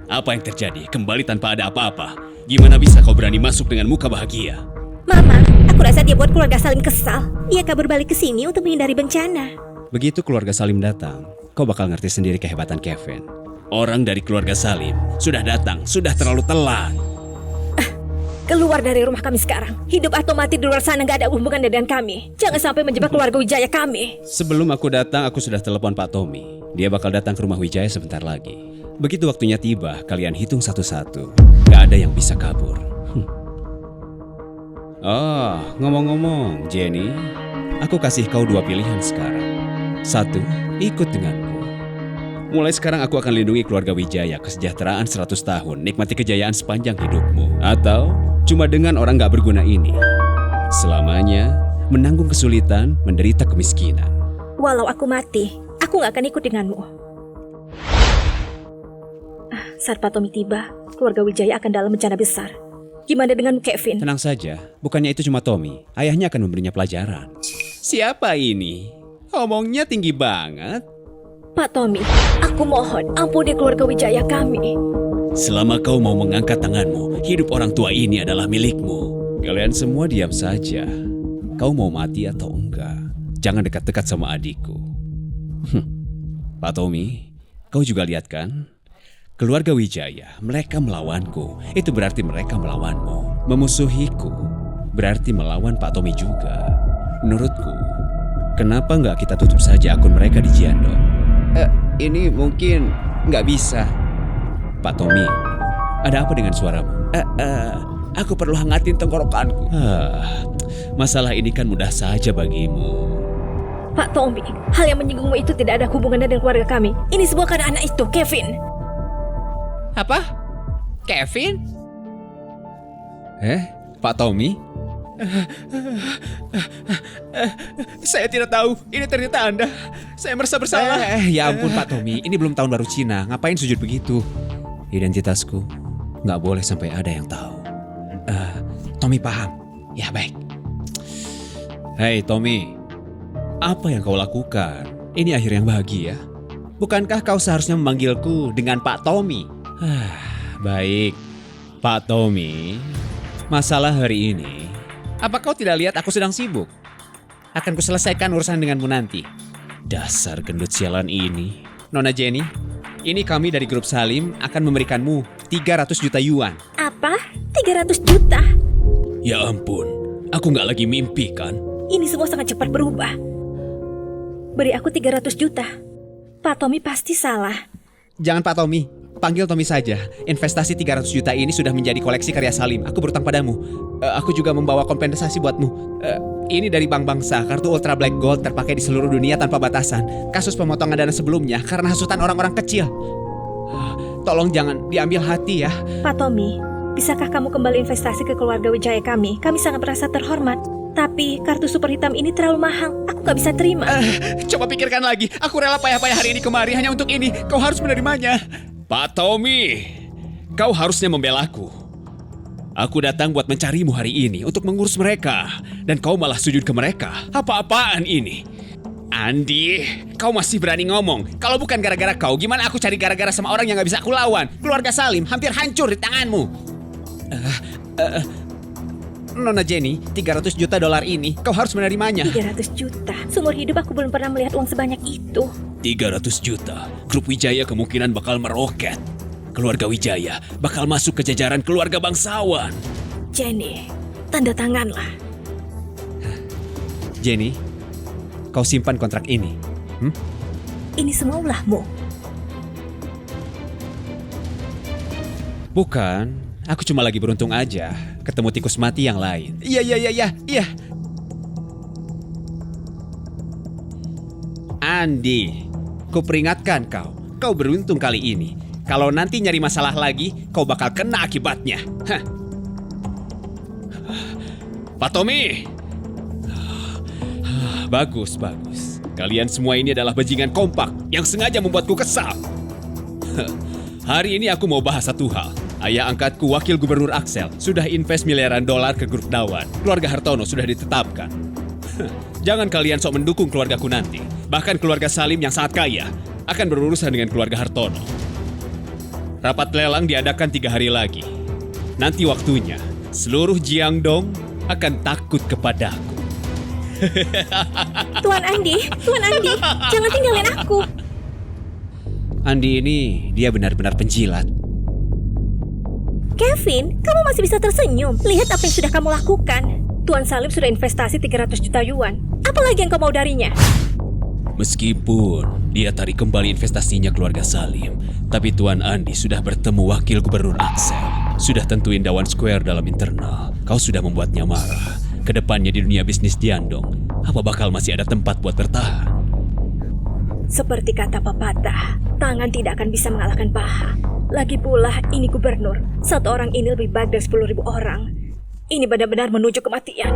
Apa yang terjadi? Kembali tanpa ada apa-apa. Gimana bisa kau berani masuk dengan muka bahagia? Mama, aku rasa dia buat keluarga Salim kesal. Ia kabur balik ke sini untuk menghindari bencana. Begitu keluarga Salim datang, kau bakal ngerti sendiri kehebatan Kevin. Orang dari keluarga Salim sudah datang, sudah terlalu telat. Keluar dari rumah kami sekarang. Hidup atau mati di luar sana nggak ada hubungan dengan kami. Jangan sampai menjebak keluarga Wijaya kami. Sebelum aku datang, aku sudah telepon Pak Tommy. Dia bakal datang ke rumah Wijaya sebentar lagi. Begitu waktunya tiba, kalian hitung satu-satu. Gak ada yang bisa kabur. Oh, ngomong-ngomong, Jenny, aku kasih kau 2 pilihan sekarang. 1, ikut denganku. Mulai sekarang aku akan lindungi keluarga Wijaya, kesejahteraan 100 tahun, nikmati kejayaan sepanjang hidupmu. Atau cuma dengan orang gak berguna ini, selamanya menanggung kesulitan, menderita kemiskinan. Walau aku mati, aku nggak akan ikut denganmu. saat Pak Tommy tiba, keluarga Wijaya akan dalam bencana besar. Gimana denganmu, Kevin? Tenang saja, bukannya itu cuma Tommy. Ayahnya akan memberinya pelajaran. Siapa ini? Omongnya tinggi banget. Pak Tommy, aku mohon, ampuni keluarga Wijaya kami. Selama kau mau mengangkat tanganmu, hidup orang tua ini adalah milikmu. Kalian semua diam saja. Kau mau mati atau enggak? Jangan dekat-dekat sama adikku. Pak Tommy, kau juga lihat kan? Keluarga Wijaya, mereka melawanku. Itu berarti mereka melawanmu. Memusuhiku, berarti melawan Pak Tommy juga. Menurutku, kenapa nggak kita tutup saja akun mereka di Jiandong? Ini mungkin nggak bisa. Pak Tommy, ada apa dengan suaramu? Aku perlu hangatin tenggorokanku. Masalah ini kan mudah saja bagimu. Pak Tommy, hal yang menyinggungmu itu tidak ada hubungannya dengan keluarga kami. Ini semua karena anak itu, Kevin. Apa? Kevin? Pak Tommy? Saya tidak tahu, ini ternyata Anda. Saya merasa bersalah. Ya ampun Pak Tommy, ini belum tahun baru Cina. Ngapain sujud begitu? Identitasku nggak boleh sampai ada yang tahu. Tommy paham. Ya baik. Hei Tommy, apa yang kau lakukan? Ini akhir yang bahagia. Bukankah kau seharusnya memanggilku dengan Pak Tommy? Baik, Pak Tommy. Masalah hari ini, apa kau tidak lihat aku sedang sibuk? Akan kuselesaikan urusan denganmu nanti. Dasar gendut sialan ini. Nona Jenny, ini kami dari grup Salim akan memberikanmu 300 juta yuan. Apa? 300 juta? Ya ampun, aku nggak lagi mimpi kan? Ini semua sangat cepat berubah. Beri aku 300 juta. Pak Tommy pasti salah. Jangan Pak Tommy, panggil Tommy saja. Investasi 300 juta ini sudah menjadi koleksi karya Salim. Aku berutang padamu. Aku juga membawa kompensasi buatmu. Ini dari Bank Bangsa, kartu Ultra Black Gold terpakai di seluruh dunia tanpa batasan. Kasus pemotongan dana sebelumnya karena hasutan orang-orang kecil. Tolong jangan diambil hati ya. Pak Tommy, bisakah kamu kembali investasi ke keluarga Wijaya kami? Kami sangat merasa terhormat. Tapi kartu super hitam ini terlalu mahal. Aku gak bisa terima. Coba pikirkan lagi. Aku rela payah-payah hari ini kemari hanya untuk ini. Kau harus menerimanya. Pak Tommy, kau harusnya membelaku. Aku datang buat mencarimu hari ini untuk mengurus mereka. Dan kau malah sujud ke mereka. Apa-apaan ini? Andi, kau masih berani ngomong. Kalau bukan gara-gara kau, gimana aku cari gara-gara sama orang yang gak bisa aku lawan? Keluarga Salim hampir hancur di tanganmu. Nona Jenny, 300 juta dolar ini kau harus menerimanya. 300 juta? Seumur hidup aku belum pernah melihat uang sebanyak itu. 300 juta. Grup Wijaya kemungkinan bakal meroket. Keluarga Wijaya bakal masuk ke jajaran keluarga bangsawan. Jenny, tanda tanganlah. Jenny, kau simpan kontrak ini. Ini semua ulahmu. Bukan, aku cuma lagi beruntung aja ketemu tikus mati yang lain. Iya. Andi, ku peringatkan kau beruntung kali ini. Kalau nanti nyari masalah lagi, kau bakal kena akibatnya. Pak Tommy! Bagus. Kalian semua ini adalah bajingan kompak yang sengaja membuatku kesal. Hari ini aku mau bahas satu hal. Ayah angkatku, Wakil Gubernur Axel, sudah invest miliaran dolar ke grup Dawan. Keluarga Hartono sudah ditetapkan. Jangan kalian sok mendukung keluargaku nanti. Bahkan keluarga Salim yang sangat kaya akan berurusan dengan keluarga Hartono. Rapat lelang diadakan 3 hari lagi. Nanti waktunya, seluruh Jiangdong akan takut kepadaku. Tuan Andi, jangan tinggalin aku. Andi ini, dia benar-benar penjilat. Kevin, kamu masih bisa tersenyum. Lihat apa yang sudah kamu lakukan. Tuan Salim sudah investasi 300 juta yuan. Apa lagi yang kau mau darinya? Meskipun dia tarik kembali investasinya keluarga Salim, tapi Tuan Andi sudah bertemu Wakil Gubernur Axel. Sudah tentuin Dawan Square dalam internal. Kau sudah membuatnya marah. Kedepannya di dunia bisnis Jiandong, apa bakal masih ada tempat buat bertahan? Seperti kata pepatah, tangan tidak akan bisa mengalahkan paha. Lagi pula ini gubernur. Satu orang ini lebih baik dari 10.000 orang. Ini benar-benar menuju kematian.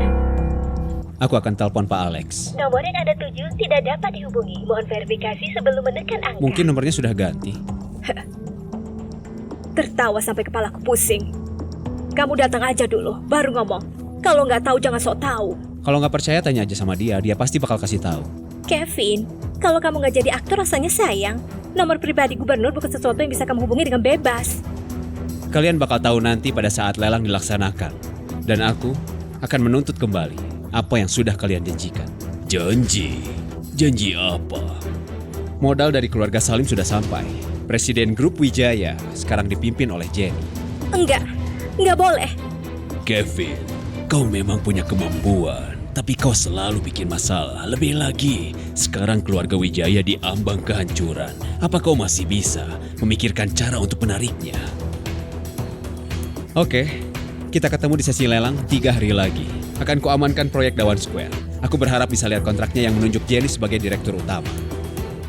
Aku akan telepon Pak Alex. Nomor yang Anda tuju tidak dapat dihubungi. Mohon verifikasi sebelum menekan angka. Mungkin nomornya sudah ganti. Tertawa sampai kepalaku pusing. Kamu datang aja dulu, baru ngomong. Kalau nggak tahu jangan sok tahu. Kalau nggak percaya tanya aja sama dia pasti bakal kasih tahu. Kevin, kalau kamu nggak jadi aktor rasanya sayang. Nomor pribadi gubernur bukan sesuatu yang bisa kamu hubungi dengan bebas. Kalian bakal tahu nanti pada saat lelang dilaksanakan. Dan aku akan menuntut kembali apa yang sudah kalian janjikan. Janji? Janji apa? Modal dari keluarga Salim sudah sampai. Presiden Grup Wijaya sekarang dipimpin oleh Jenny. Enggak boleh. Kevin, kau memang punya kemampuan, tapi kau selalu bikin masalah. Lebih lagi, sekarang keluarga Wijaya diambang kehancuran. Apa kau masih bisa memikirkan cara untuk menariknya? Oke, kita ketemu di sesi lelang 3 hari lagi. Akan kuamankan proyek Dawan Square. Aku berharap bisa lihat kontraknya yang menunjuk Jenny sebagai direktur utama.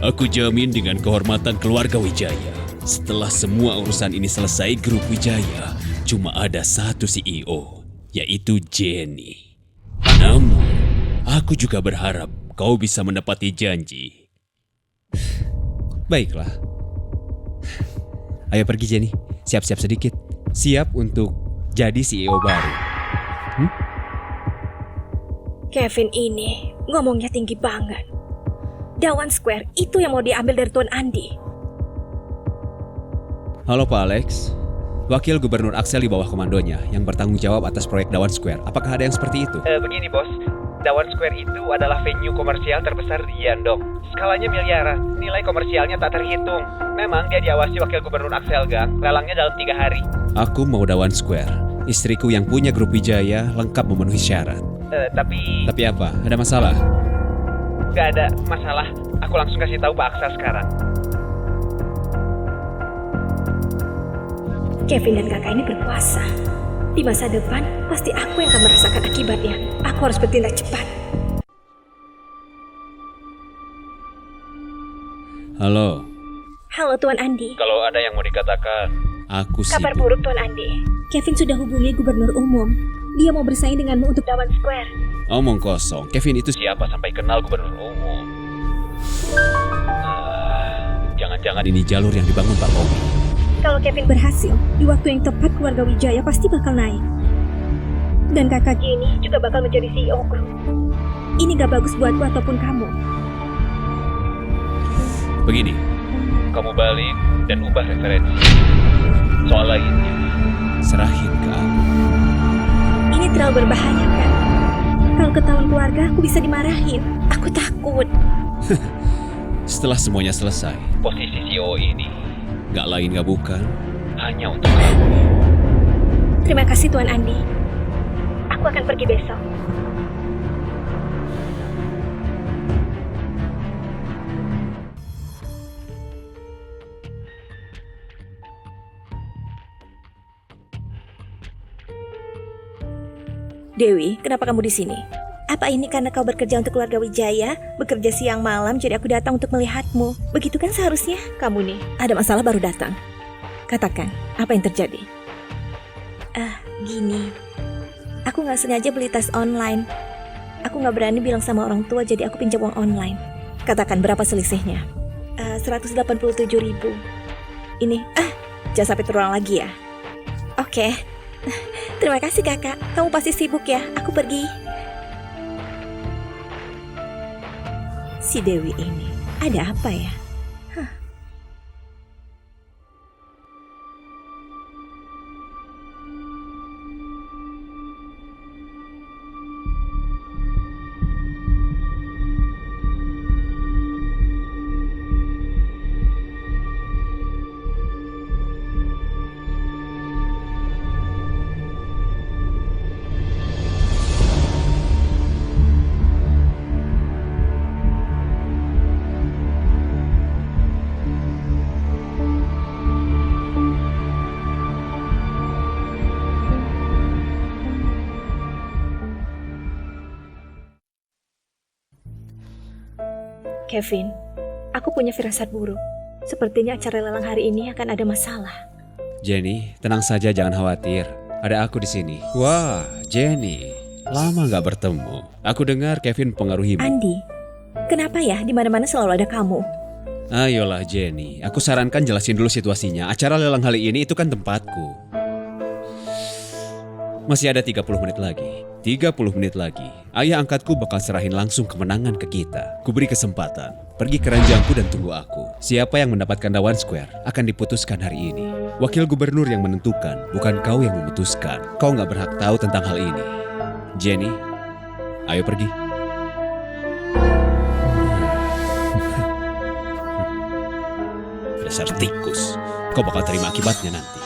Aku jamin dengan kehormatan keluarga Wijaya, setelah semua urusan ini selesai, Grup Wijaya cuma ada satu CEO, yaitu Jenny. Namun, aku juga berharap kau bisa menepati janji. Baiklah. Ayo pergi Jenny, siap-siap sedikit. Siap untuk jadi CEO baru. Kevin ini ngomongnya tinggi banget. Dawan Square itu yang mau diambil dari Tuan Andi. Halo Pak Alex. Wakil Gubernur Axel di bawah komandonya yang bertanggung jawab atas proyek Dawan Square. Apakah ada yang seperti itu? Begini bos, Dawan Square itu adalah venue komersial terbesar di Jiandong. Skalanya miliaran, nilai komersialnya tak terhitung. Memang dia diawasi Wakil Gubernur Axel Gang, lelangnya dalam 3 hari. Aku mau Dawan Square. Istriku yang punya Grup Wijaya lengkap memenuhi syarat. Tapi Tapi apa? Ada masalah? gak ada masalah. Aku langsung kasih tahu Pak Axel sekarang. Kevin dan kakak ini berkuasa. Di masa depan, pasti aku yang akan merasakan akibatnya. Aku harus bertindak cepat. Halo, Halo Tuan Andi. Kalau ada yang mau dikatakan, aku Kabar sibuk. buruk Tuan Andi. Kevin sudah hubungi Gubernur Umum. Dia mau bersaing denganmu untuk Dawan Square. Omong kosong. Kevin itu siapa sampai kenal gubernur umum? jangan-jangan ini jalur yang dibangun Pak Tommy. Kalau Kevin berhasil, di waktu yang tepat keluarga Wijaya pasti bakal naik. Dan kakak Jenny juga bakal menjadi CEO grup. Ini gak bagus buatku ataupun kamu. Begini, kamu balik dan ubah referensi. Soal lainnya, Serahin ke aku. Ini terlalu berbahaya kan? Kalau ketahuan keluarga, aku bisa dimarahin. Aku takut. Setelah semuanya selesai, posisi CEO ini gak lain gak bukan. hanya untuk kamu. Terima kasih Tuan Andi. Aku akan pergi besok. Dewi, kenapa kamu di sini? Apa ini karena kau bekerja untuk keluarga Wijaya? Bekerja siang malam, jadi aku datang untuk melihatmu. Begitu kan seharusnya? Kamu nih, ada masalah baru datang. Katakan, apa yang terjadi? Gini. Aku gak sengaja beli tas online. Aku gak berani bilang sama orang tua, jadi aku pinjam uang online. Katakan, berapa selisihnya? 187.000. Ini, jangan sampai terulang lagi ya. Oke. Terima kasih kakak, kamu pasti sibuk ya, aku pergi. Si Dewi ini, ada apa ya? Kevin, aku punya firasat buruk. Sepertinya acara lelang hari ini akan ada masalah. Jenny, tenang saja, jangan khawatir. Ada aku di sini. Wah, Jenny, lama gak bertemu. Aku dengar Kevin pengaruhimu. Andi, kenapa ya di mana-mana selalu ada kamu? Ayolah Jenny, aku sarankan jelasin dulu situasinya. Acara lelang kali ini itu kan tempatku. Masih ada 30 menit lagi. 30 menit lagi. Ayah angkatku bakal serahin langsung kemenangan ke kita. Kuberi kesempatan. Pergi ke ranjangku dan tunggu aku. Siapa yang mendapatkan Dawan Square akan diputuskan hari ini. Wakil gubernur yang menentukan, bukan kau yang memutuskan. Kau nggak berhak tahu tentang hal ini. Jenny, ayo pergi. Dasar tikus, kau bakal terima akibatnya nanti.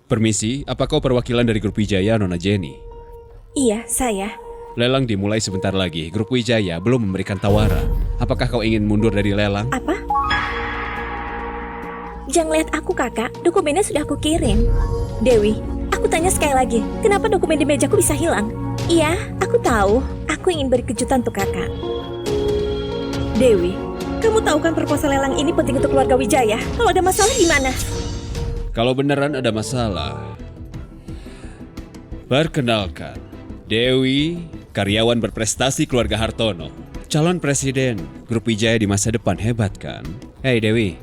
Permisi, apa kau perwakilan dari Grup Wijaya, Nona Jenny? Iya, saya. Lelang dimulai sebentar lagi. Grup Wijaya belum memberikan tawaran. Apakah kau ingin mundur dari lelang? Apa? Jangan lihat aku, Kakak. Dokumennya sudah aku kirim. Dewi, aku tanya sekali lagi. Kenapa dokumen di mejaku bisa hilang? Iya, aku tahu. Aku ingin beri kejutan untuk Kakak. Dewi, kamu tahu kan proposal lelang ini penting untuk keluarga Wijaya. Kalau ada masalah gimana? Kalau beneran ada masalah, perkenalkan, Dewi, karyawan berprestasi keluarga Hartono. Calon presiden Grup Wijaya di masa depan, hebat kan? Hei Dewi,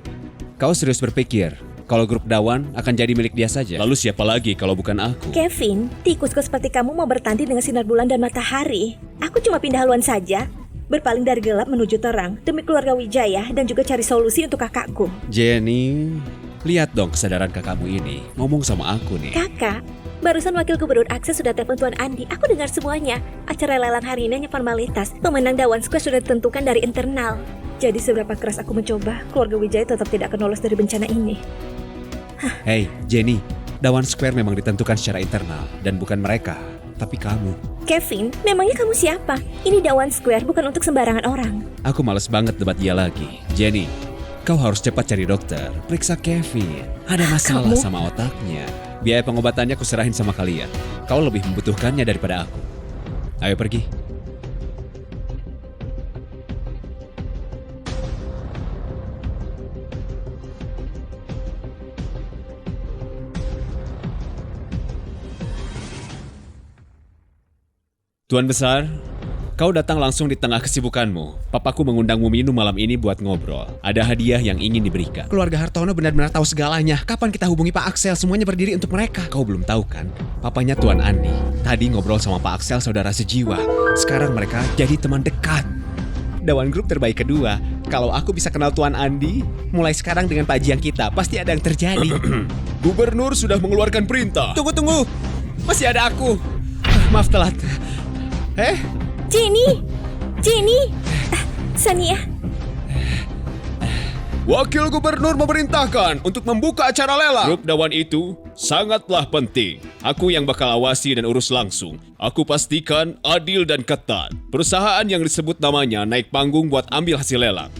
kau serius berpikir kalau Grup Dawan akan jadi milik dia saja? Lalu siapa lagi kalau bukan aku? Kevin, tikusku seperti kamu mau bertanding dengan sinar bulan dan matahari. Aku cuma pindah haluan saja. Berpaling dari gelap menuju terang demi keluarga Wijaya dan juga cari solusi untuk kakakku. Jenny, lihat dong kesadaran kakakmu ini. Ngomong sama aku nih. Kakak, barusan wakil gubernur Akses sudah telepon Tuan Andi. Aku dengar semuanya. Acara lelang hari ini hanya formalitas. Pemenang Dawan Square sudah ditentukan dari internal. Jadi seberapa keras aku mencoba, keluarga Wijaya tetap tidak akan lolos dari bencana ini. Hei Jenny, Dawan Square memang ditentukan secara internal dan bukan mereka, tapi kamu. Kevin, memangnya kamu siapa? Ini Dawan Square bukan untuk sembarangan orang. Aku males banget debat dia lagi. Jenny, kau harus cepat cari dokter. Periksa Kevin. Ada masalah Kamu? sama otaknya. Biaya pengobatannya aku serahin sama kalian. Kau lebih membutuhkannya daripada aku. Ayo pergi. Tuan Besar, kau datang langsung di tengah kesibukanmu. Papaku mengundangmu minum malam ini buat ngobrol. Ada hadiah yang ingin diberikan. Keluarga Hartono benar-benar tahu segalanya. Kapan kita hubungi Pak Axel? Semuanya berdiri untuk mereka. Kau belum tahu kan? Papanya Tuan Andi. Tadi ngobrol sama Pak Axel saudara sejiwa. Sekarang mereka jadi teman dekat. Dawan Group terbaik kedua. Kalau aku bisa kenal Tuan Andi, mulai sekarang dengan Pak Jiang kita, pasti ada yang terjadi. Gubernur sudah mengeluarkan perintah. Tunggu. Masih ada aku. Maaf telat. Jenny! Sania, Wakil Gubernur memerintahkan untuk membuka acara lelang. Grup Dawan itu sangatlah penting. Aku yang bakal awasi dan urus langsung. Aku pastikan adil dan ketat. Perusahaan yang disebut namanya naik panggung buat ambil hasil lelang.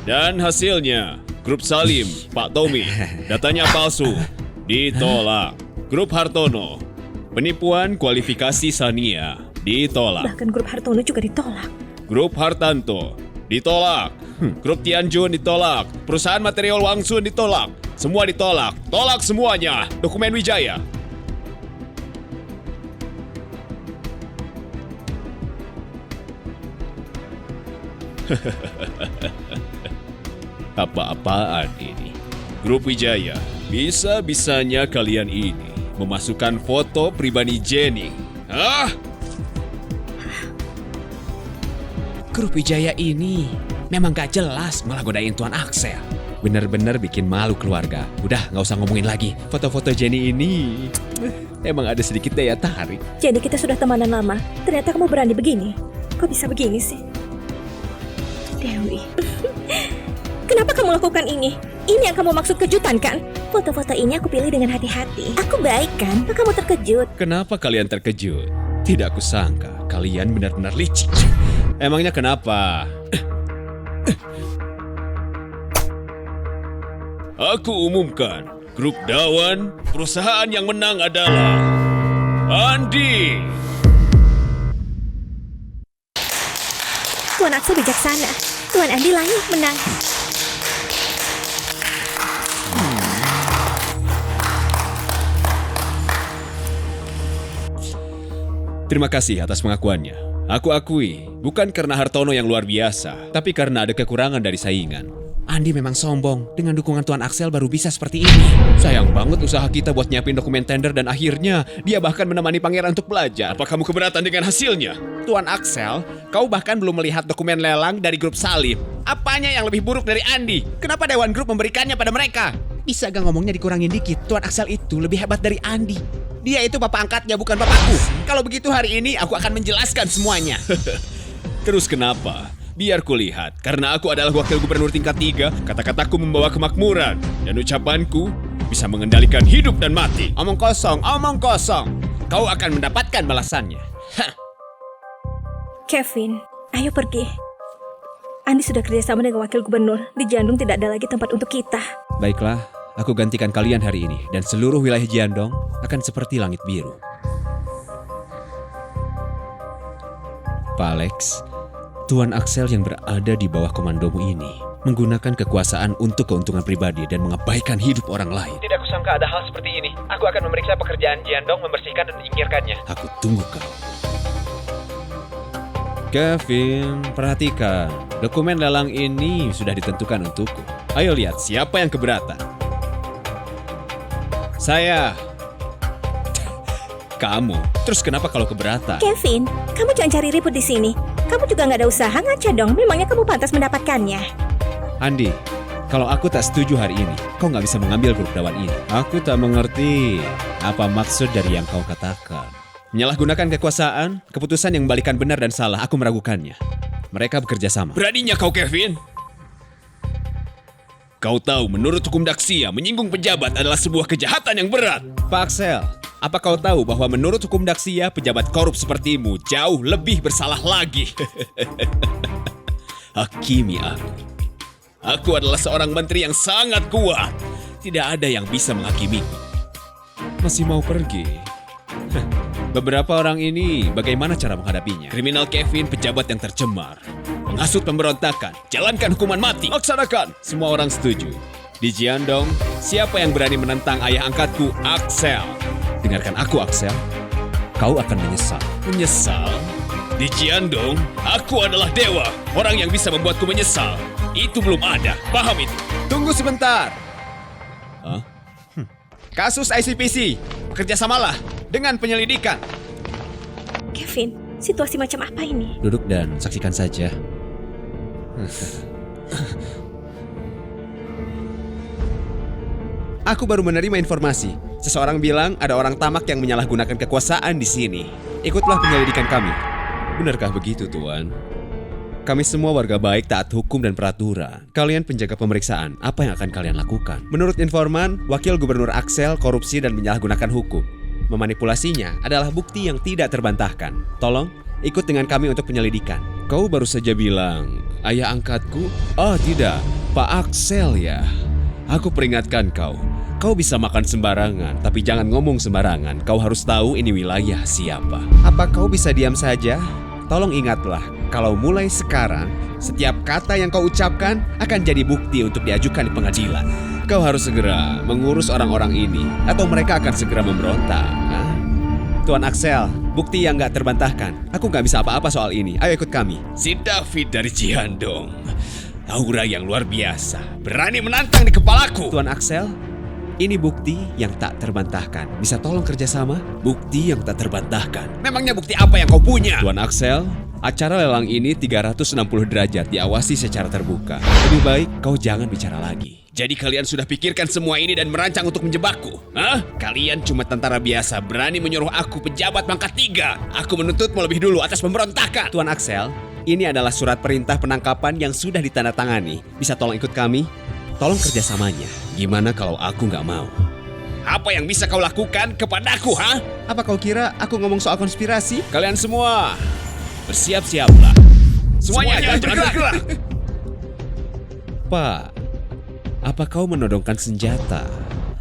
Dan hasilnya, Grup Salim, Pak Tommy, datanya palsu, ditolak. Grup Hartono, penipuan kualifikasi Sania, ditolak. bahkan grup Hartono juga ditolak. Grup Hartanto, ditolak. Grup Tianjun ditolak. Perusahaan material Wangsun ditolak. Semua ditolak. Tolak semuanya. Dokumen Wijaya. Apa-apaan ini? Grup Wijaya, bisa-bisanya kalian ini memasukkan foto pribadi Jenny. Hah? Grup Wijaya ini memang gak jelas, malah godain Tuan Axel. Bener-bener bikin malu keluarga. Udah, nggak usah ngomongin lagi. Foto-foto Jenny ini emang ada sedikit daya tarik. Jadi kita sudah temenan lama. Ternyata kamu berani begini. Kok bisa begini sih? Dewi. Kenapa kamu lakukan ini? Ini yang kamu maksud kejutan kan? Foto-foto ini aku pilih dengan hati-hati. Aku baik kan? Kok kamu terkejut? Kenapa kalian terkejut? Tidak kusangka kalian benar-benar licik. Emangnya kenapa? Aku umumkan, Grup Dawan, perusahaan yang menang adalah Andi. Tuan Aksu bijaksana. Tuan Andi lah yang menang. Terima kasih atas pengakuannya. Aku akui, bukan karena Hartono yang luar biasa, tapi karena ada kekurangan dari saingan. Andi memang sombong, dengan dukungan Tuan Axel baru bisa seperti ini. Sayang banget usaha kita buat nyiapin dokumen tender dan akhirnya dia bahkan menemani pangeran untuk belajar. Apa kamu keberatan dengan hasilnya? Tuan Axel, kau bahkan belum melihat dokumen lelang dari grup Salib. Apanya yang lebih buruk dari Andi? Kenapa Dewan Grup memberikannya pada mereka? Bisa gak ngomongnya dikurangin dikit? Tuan Axel itu lebih hebat dari Andi. Dia itu bapak angkatnya, bukan bapakku. Kalau begitu hari ini aku akan menjelaskan semuanya. Terus kenapa? Biar kulihat, karena aku adalah wakil gubernur tingkat 3, kata-kataku membawa kemakmuran, dan ucapanku bisa mengendalikan hidup dan mati. Omong kosong, omong kosong. Kau akan mendapatkan balasannya. Hah. Kevin, ayo pergi. Andi sudah kerjasama dengan wakil gubernur. Di Jiandong tidak ada lagi tempat untuk kita. Baiklah, aku gantikan kalian hari ini dan seluruh wilayah Jiandong akan seperti langit biru. Pak Alex, Tuan Axel yang berada di bawah komandomu ini menggunakan kekuasaan untuk keuntungan pribadi dan mengabaikan hidup orang lain. Tidak kusangka ada hal seperti ini. Aku akan memeriksa pekerjaan Jiandong, membersihkan dan menyingkirkannya. Aku tunggu kau. Kevin, perhatikan. Dokumen lelang ini sudah ditentukan untukku. Ayo lihat siapa yang keberatan. Saya. Kamu. Terus kenapa kalau keberatan? Kevin, kamu jangan cari ribut di sini. Kamu juga nggak ada usaha, ngaca dong. Memangnya kamu pantas mendapatkannya. Andi, kalau aku tak setuju hari ini, kau nggak bisa mengambil grup Dawan ini. Aku tak mengerti apa maksud dari yang kau katakan. Menyalahgunakan kekuasaan, keputusan yang membalikan benar dan salah, aku meragukannya. Mereka bekerja sama. Beraninya kau, Kevin? Kau tahu, menurut hukum Daxia, menyinggung pejabat adalah sebuah kejahatan yang berat. Pak Axel, apa kau tahu bahwa menurut hukum Daxia, pejabat korup sepertimu jauh lebih bersalah lagi? Hakimi aku. Aku adalah seorang menteri yang sangat kuat. Tidak ada yang bisa menghakimiku. Masih mau pergi? Beberapa orang ini, bagaimana cara menghadapinya? Kriminal Kevin, pejabat yang tercemar. Menghasut pemberontakan. Jalankan hukuman mati. Laksanakan. Semua orang setuju. Di Jiandong, siapa yang berani menentang ayah angkatku, Axel? Dengarkan aku, Axel. Kau akan menyesal. Menyesal? Di Jiandong, aku adalah dewa. Orang yang bisa membuatku menyesal. Itu belum ada. Paham itu? Tunggu sebentar. Hah? Kasus ICPC. Bekerjasamalah dengan penyelidikan. Kevin, situasi macam apa ini? Duduk dan saksikan saja. Aku baru menerima informasi. Seseorang bilang ada orang tamak yang menyalahgunakan kekuasaan di sini. Ikutlah penyelidikan kami. Benarkah begitu, Tuan? Kami semua warga baik, taat hukum dan peraturan. Kalian penjaga pemeriksaan, apa yang akan kalian lakukan? Menurut informan, Wakil Gubernur Axel korupsi dan menyalahgunakan hukum. Memanipulasinya adalah bukti yang tidak terbantahkan. Tolong, ikut dengan kami untuk penyelidikan. Kau baru saja bilang, ayah angkatku? Oh tidak, Pak Axel ya. Aku peringatkan kau. Kau bisa makan sembarangan, tapi jangan ngomong sembarangan. Kau harus tahu ini wilayah siapa. Apa kau bisa diam saja? Tolong ingatlah, kalau mulai sekarang, setiap kata yang kau ucapkan akan jadi bukti untuk diajukan di pengadilan. Kau harus segera mengurus orang-orang ini, atau mereka akan segera memberontak. Hah? Tuan Axel, bukti yang gak terbantahkan. Aku gak bisa apa-apa soal ini. Ayo ikut kami. Si David dari Jiandong. Aura yang luar biasa. Berani menantang di kepalaku. Tuan Axel, ini bukti yang tak terbantahkan. Bisa tolong kerjasama? Bukti yang tak terbantahkan. Memangnya bukti apa yang kau punya? Tuan Axel, acara lelang ini 360 derajat diawasi secara terbuka. Lebih baik kau jangan bicara lagi. Jadi kalian sudah pikirkan semua ini dan merancang untuk menjebakku? Hah? Kalian cuma tentara biasa, berani menyuruh aku pejabat pangkat 3. Aku menuntutmu lebih dulu atas pemberontakan. Tuan Axel, ini adalah surat perintah penangkapan yang sudah ditandatangani. Bisa tolong ikut kami? Tolong kerjasamanya. Gimana kalau aku nggak mau? Apa yang bisa kau lakukan kepadaku, ha? Apa kau kira aku ngomong soal konspirasi? Kalian semua, bersiap-siaplah. Semuanya jangan bergerak. Pak, apa kau menodongkan senjata?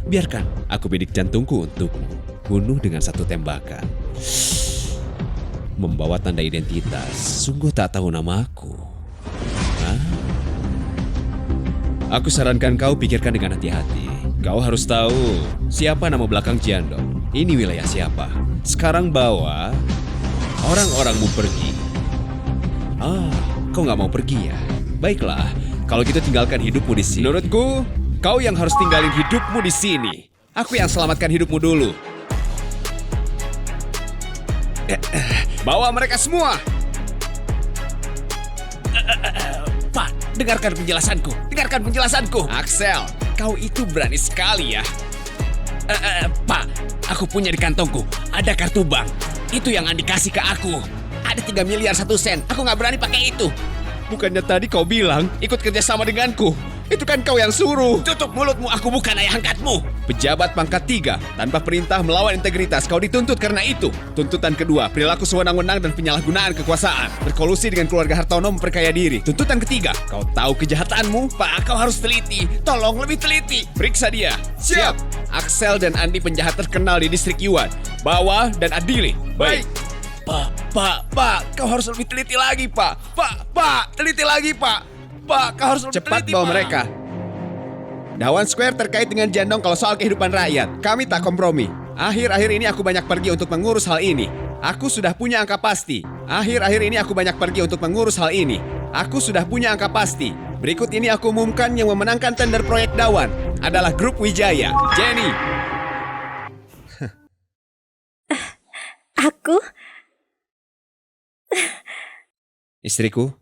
Biarkan aku bidik jantungku untukmu. Bunuh dengan satu tembakan. Membawa tanda identitas, sungguh tak tahu namaku. Hah? Aku sarankan kau pikirkan dengan hati-hati. Kau harus tahu siapa nama belakang Jiandong. Ini wilayah siapa. Sekarang bawa orang-orangmu pergi. Kau nggak mau pergi ya? Baiklah, kalau gitu tinggalkan hidupmu di sini. Menurutku, kau yang harus tinggalin hidupmu di sini. Aku yang selamatkan hidupmu dulu. Bawa mereka semua. Pak, dengarkan penjelasanku. Dengarkan penjelasanku. Axel, kau itu berani sekali ya. Pak, aku punya di kantongku. Ada kartu bank. Itu yang Andi kasih ke aku. Ada 3 miliar 1 sen. Aku nggak berani pakai itu. Bukannya tadi kau bilang ikut kerjasama denganku? Itu kan kau yang suruh. Tutup mulutmu, aku bukan ayah angkatmu. Pejabat pangkat 3, tanpa perintah melawan integritas. Kau dituntut karena itu. Tuntutan kedua, perilaku sewenang-wenang dan penyalahgunaan kekuasaan. Berkolusi dengan keluarga Hartono memperkaya diri. Tuntutan ketiga, kau tahu kejahatanmu? Pak, kau harus teliti. Tolong lebih teliti. Periksa dia. Siap. Axel dan Andi penjahat terkenal di distrik Yuan. Bawa dan adili. Baik. Pak, kau harus lebih teliti lagi, Pak. Pak, teliti lagi, Pak. Pak, kau harus lebih Cepat teliti, bawa Pak. mereka. Dawan Square terkait dengan Jiandong kalau soal kehidupan rakyat. Kami tak kompromi. Akhir-akhir ini aku banyak pergi untuk mengurus hal ini. Aku sudah punya angka pasti. Akhir-akhir ini aku banyak pergi untuk mengurus hal ini. Aku sudah punya angka pasti. Berikut ini aku umumkan yang memenangkan tender proyek Dawan adalah Grup Wijaya. Jenny. Aku? Istriku,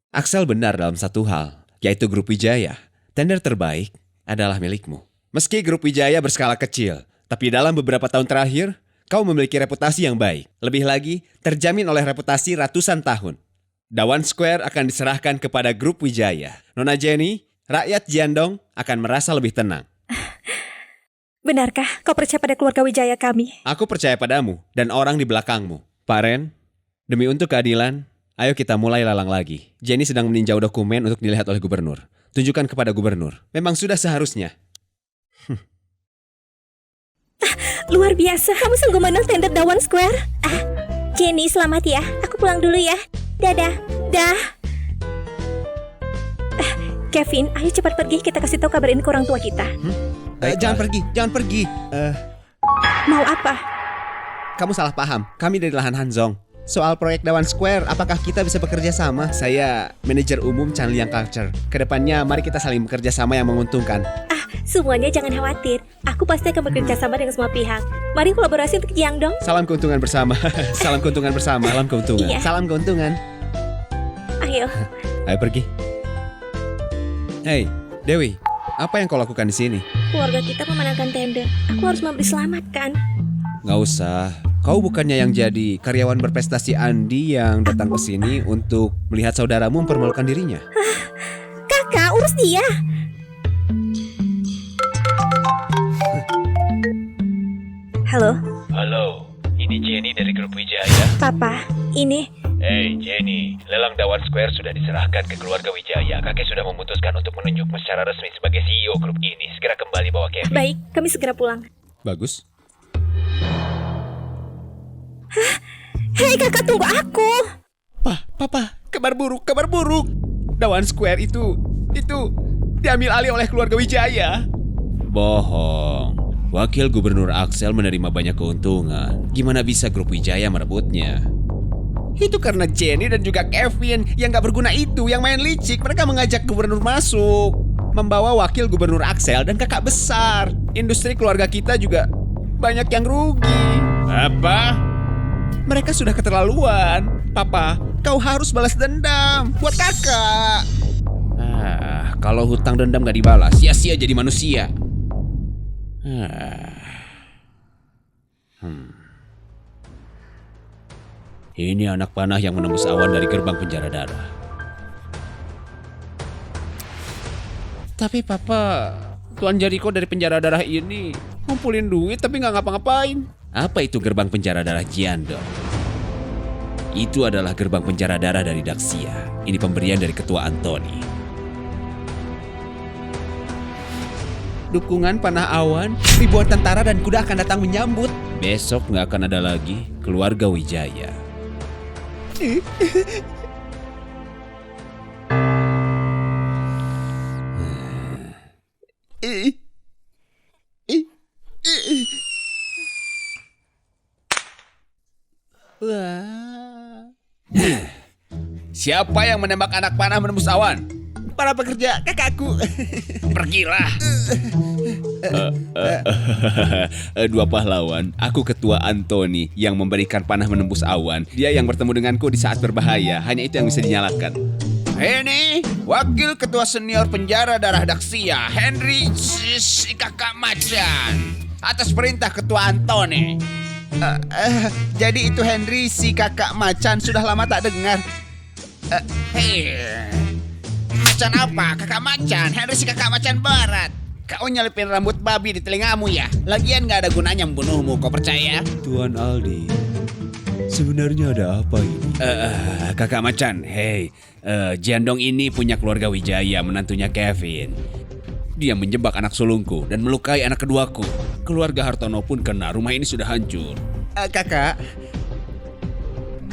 Axel benar dalam satu hal, yaitu Grup Wijaya. Tender terbaik adalah milikmu. Meski Grup Wijaya berskala kecil, tapi dalam beberapa tahun terakhir, kau memiliki reputasi yang baik. Lebih lagi, terjamin oleh reputasi ratusan tahun. Dawan Square akan diserahkan kepada Grup Wijaya. Nona Jenny, rakyat Jiandong akan merasa lebih tenang. Benarkah kau percaya pada keluarga Wijaya kami? Aku percaya padamu dan orang di belakangmu. Pak Ren, demi untuk keadilan, ayo kita mulai lelang lagi. Jenny sedang meninjau dokumen untuk dilihat oleh gubernur. Tunjukkan kepada gubernur. Memang sudah seharusnya. Luar biasa, kamu sungguh menang tender Dawan Square. Jenny, selamat ya. Aku pulang dulu ya. Dadah. Dah. Kevin, ayo cepat pergi. Kita kasih tahu kabar ini ke orang tua kita. Jangan pergi. Mau apa? Kamu salah paham. Kami dari lahan Hanzong. Soal proyek Dawan Square, apakah kita bisa bekerja sama? Saya manajer umum Chanliang Culture. Kedepannya, mari kita saling bekerja sama yang menguntungkan. Semuanya jangan khawatir. Aku pasti akan bekerja sama dengan semua pihak. Mari kolaborasi untuk Jiangdong. Salam keuntungan bersama. Salam keuntungan bersama. Salam keuntungan. Iya. Salam keuntungan. Ayo. Ayo pergi. Hei, Dewi, apa yang kau lakukan di sini? Keluarga kita memenangkan tender. Aku harus memberi selamat kan? Nggak usah. Kau bukannya yang jadi karyawan berprestasi Andi yang datang ke sini untuk melihat saudaramu mempermalukan dirinya? Kakak, urus dia. Halo, Halo, ini Jenny dari Grup Wijaya. Papa. Ini Hey Jenny, lelang Dawan Square sudah diserahkan ke keluarga Wijaya. Kakek sudah memutuskan untuk menunjukmu secara resmi sebagai CEO grup ini. Segera kembali bawa Kevin. baik. Kami segera pulang. Bagus. Hei kakak, tunggu aku. Papa, kabar buruk. Dawan Square itu diambil alih oleh keluarga Wijaya. Bohong. Wakil Gubernur Axel menerima banyak keuntungan. Gimana bisa Grup Wijaya merebutnya? Itu karena Jenny dan juga Kevin yang gak berguna itu, yang main licik. Mereka mengajak gubernur masuk, membawa wakil gubernur Axel dan kakak besar. Industri keluarga kita juga banyak yang rugi. Apa? Mereka sudah keterlaluan. Papa, kau harus balas dendam buat kakak. Kalau hutang dendam gak dibalas, sia-sia jadi manusia. Ini anak panah yang menembus awan dari gerbang penjara darah. Tapi papa, Tuan Jericho dari penjara darah ini ngumpulin duit tapi gak ngapa-ngapain. Apa itu gerbang penjara darah Jiandong? Itu adalah gerbang penjara darah dari Daxia. Ini pemberian dari Ketua Anthony. Dukungan panah awan, ribuan tentara dan kuda akan datang menyambut. Besok nggak akan ada lagi keluarga Wijaya. Siapa yang menembak anak panah menembus awan? Para pekerja, kakakku. Pergilah. Dua pahlawan, aku ketua Anthony yang memberikan panah menembus awan. Dia yang bertemu denganku di saat berbahaya, hanya itu yang bisa dinyalakan. Ini wakil ketua senior penjara darah Daxia, Henry Kakak Macan. Atas perintah ketua Anthony. Jadi itu Henry si kakak macan, sudah lama tak dengar. Hei, macan apa? Kakak macan, Henry si kakak macan barat. Kau nyelipin rambut babi di telingamu ya? Lagian gak ada gunanya membunuhmu, kau percaya? Tuan Aldi, sebenarnya ada apa ini? Kakak Macan, hei, Jiandong ini punya keluarga Wijaya, menantunya Kevin. Dia menjebak anak sulungku dan melukai anak keduaku. Keluarga Hartono pun kena, rumah ini sudah hancur. Kakak,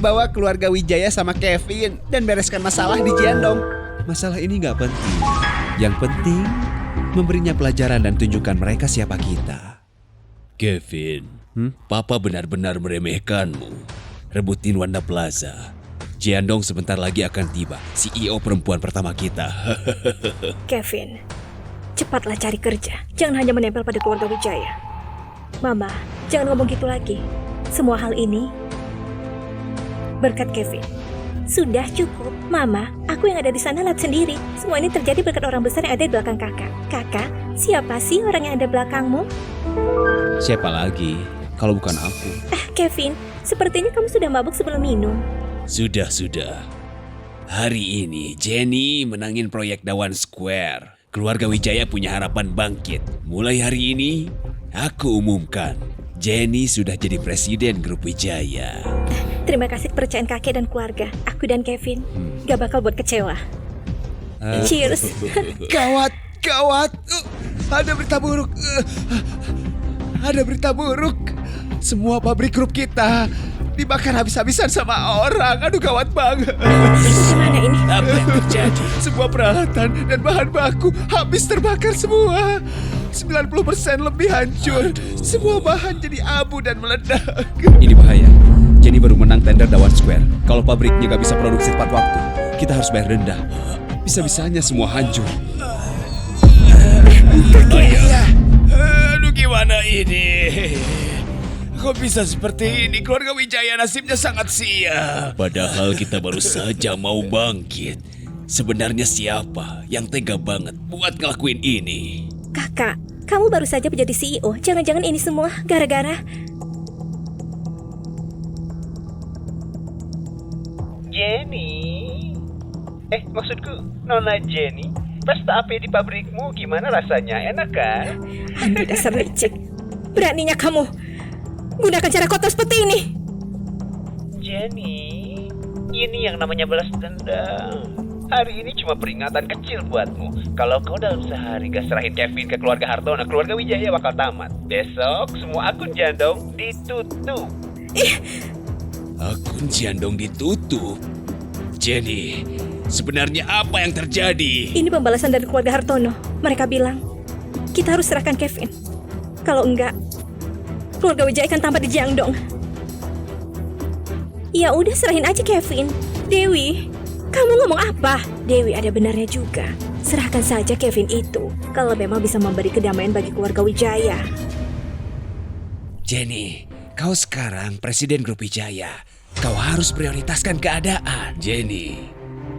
bawa keluarga Wijaya sama Kevin dan bereskan masalah di Jiandong. Masalah ini nggak penting. Yang penting, memberinya pelajaran dan tunjukkan mereka siapa kita. Kevin, Papa benar-benar meremehkanmu. Rebutin Wanda Plaza. Jiandong sebentar lagi akan tiba, CEO perempuan pertama kita. Kevin, cepatlah cari kerja. Jangan hanya menempel pada keluarga Wijaya. Mama, jangan ngomong gitu lagi. Semua hal ini berkat Kevin. Sudah cukup, Mama. Aku yang ada di sana lihat sendiri. Semua ini terjadi berkat orang besar yang ada di belakang kakak. Kakak, siapa sih orang yang ada belakangmu? Siapa lagi kalau bukan aku? Kevin, sepertinya kamu sudah mabuk sebelum minum. Sudah. Hari ini Jenny menangin proyek Dawan Square. Keluarga Wijaya punya harapan bangkit. Mulai hari ini, aku umumkan, Jenny sudah jadi presiden grup Wijaya. Terima kasih kepercayaan kakek dan keluarga. Aku dan Kevin gak bakal buat kecewa. Cheers. Gawat. Ada berita buruk. Semua pabrik grup kita dibakar habis-habisan sama orang. Aduh, gawat banget. Gimana ini? Apa yang terjadi? Semua peralatan dan bahan baku habis terbakar semua. 90% lebih hancur. Semua bahan jadi abu dan meledak. Ini bahaya. Jenny baru menang tender Dawan Square. Kalau pabriknya gak bisa produksi tepat waktu, kita harus bayar denda. Bisa-bisanya semua hancur. Aduh, gimana ini? Kok bisa seperti ini? Keluarga Wijaya nasibnya sangat sial. Padahal kita baru saja mau bangkit. Sebenarnya siapa yang tega banget buat ngelakuin ini? Kakak, kamu baru saja menjadi CEO. Jangan-jangan ini semua gara-gara... Jenny? Maksudku Nona Jenny? Pesta api di pabrikmu gimana rasanya? Enak kan? Andi dasar licik. Beraninya kamu gunakan cara kotor seperti ini. Jenny, ini yang namanya balas dendam. Hari ini cuma peringatan kecil buatmu. Kalau kau dalam sehari gak serahin Kevin ke keluarga Hartono, keluarga Wijaya bakal tamat. Besok semua akun Jiandong ditutup. Akun Jiandong ditutup? Jenny, sebenarnya apa yang terjadi? Ini pembalasan dari keluarga Hartono. Mereka bilang kita harus serahkan Kevin. Kalau enggak, keluarga Wijaya akan tamat di Jiandong. Ya udah, serahin aja Kevin. Dewi, kamu ngomong apa? Dewi ada benarnya juga. Serahkan saja Kevin itu kalau memang bisa memberi kedamaian bagi keluarga Wijaya. Jenny, kau sekarang presiden grup Wijaya. Kau harus prioritaskan keadaan. Jenny,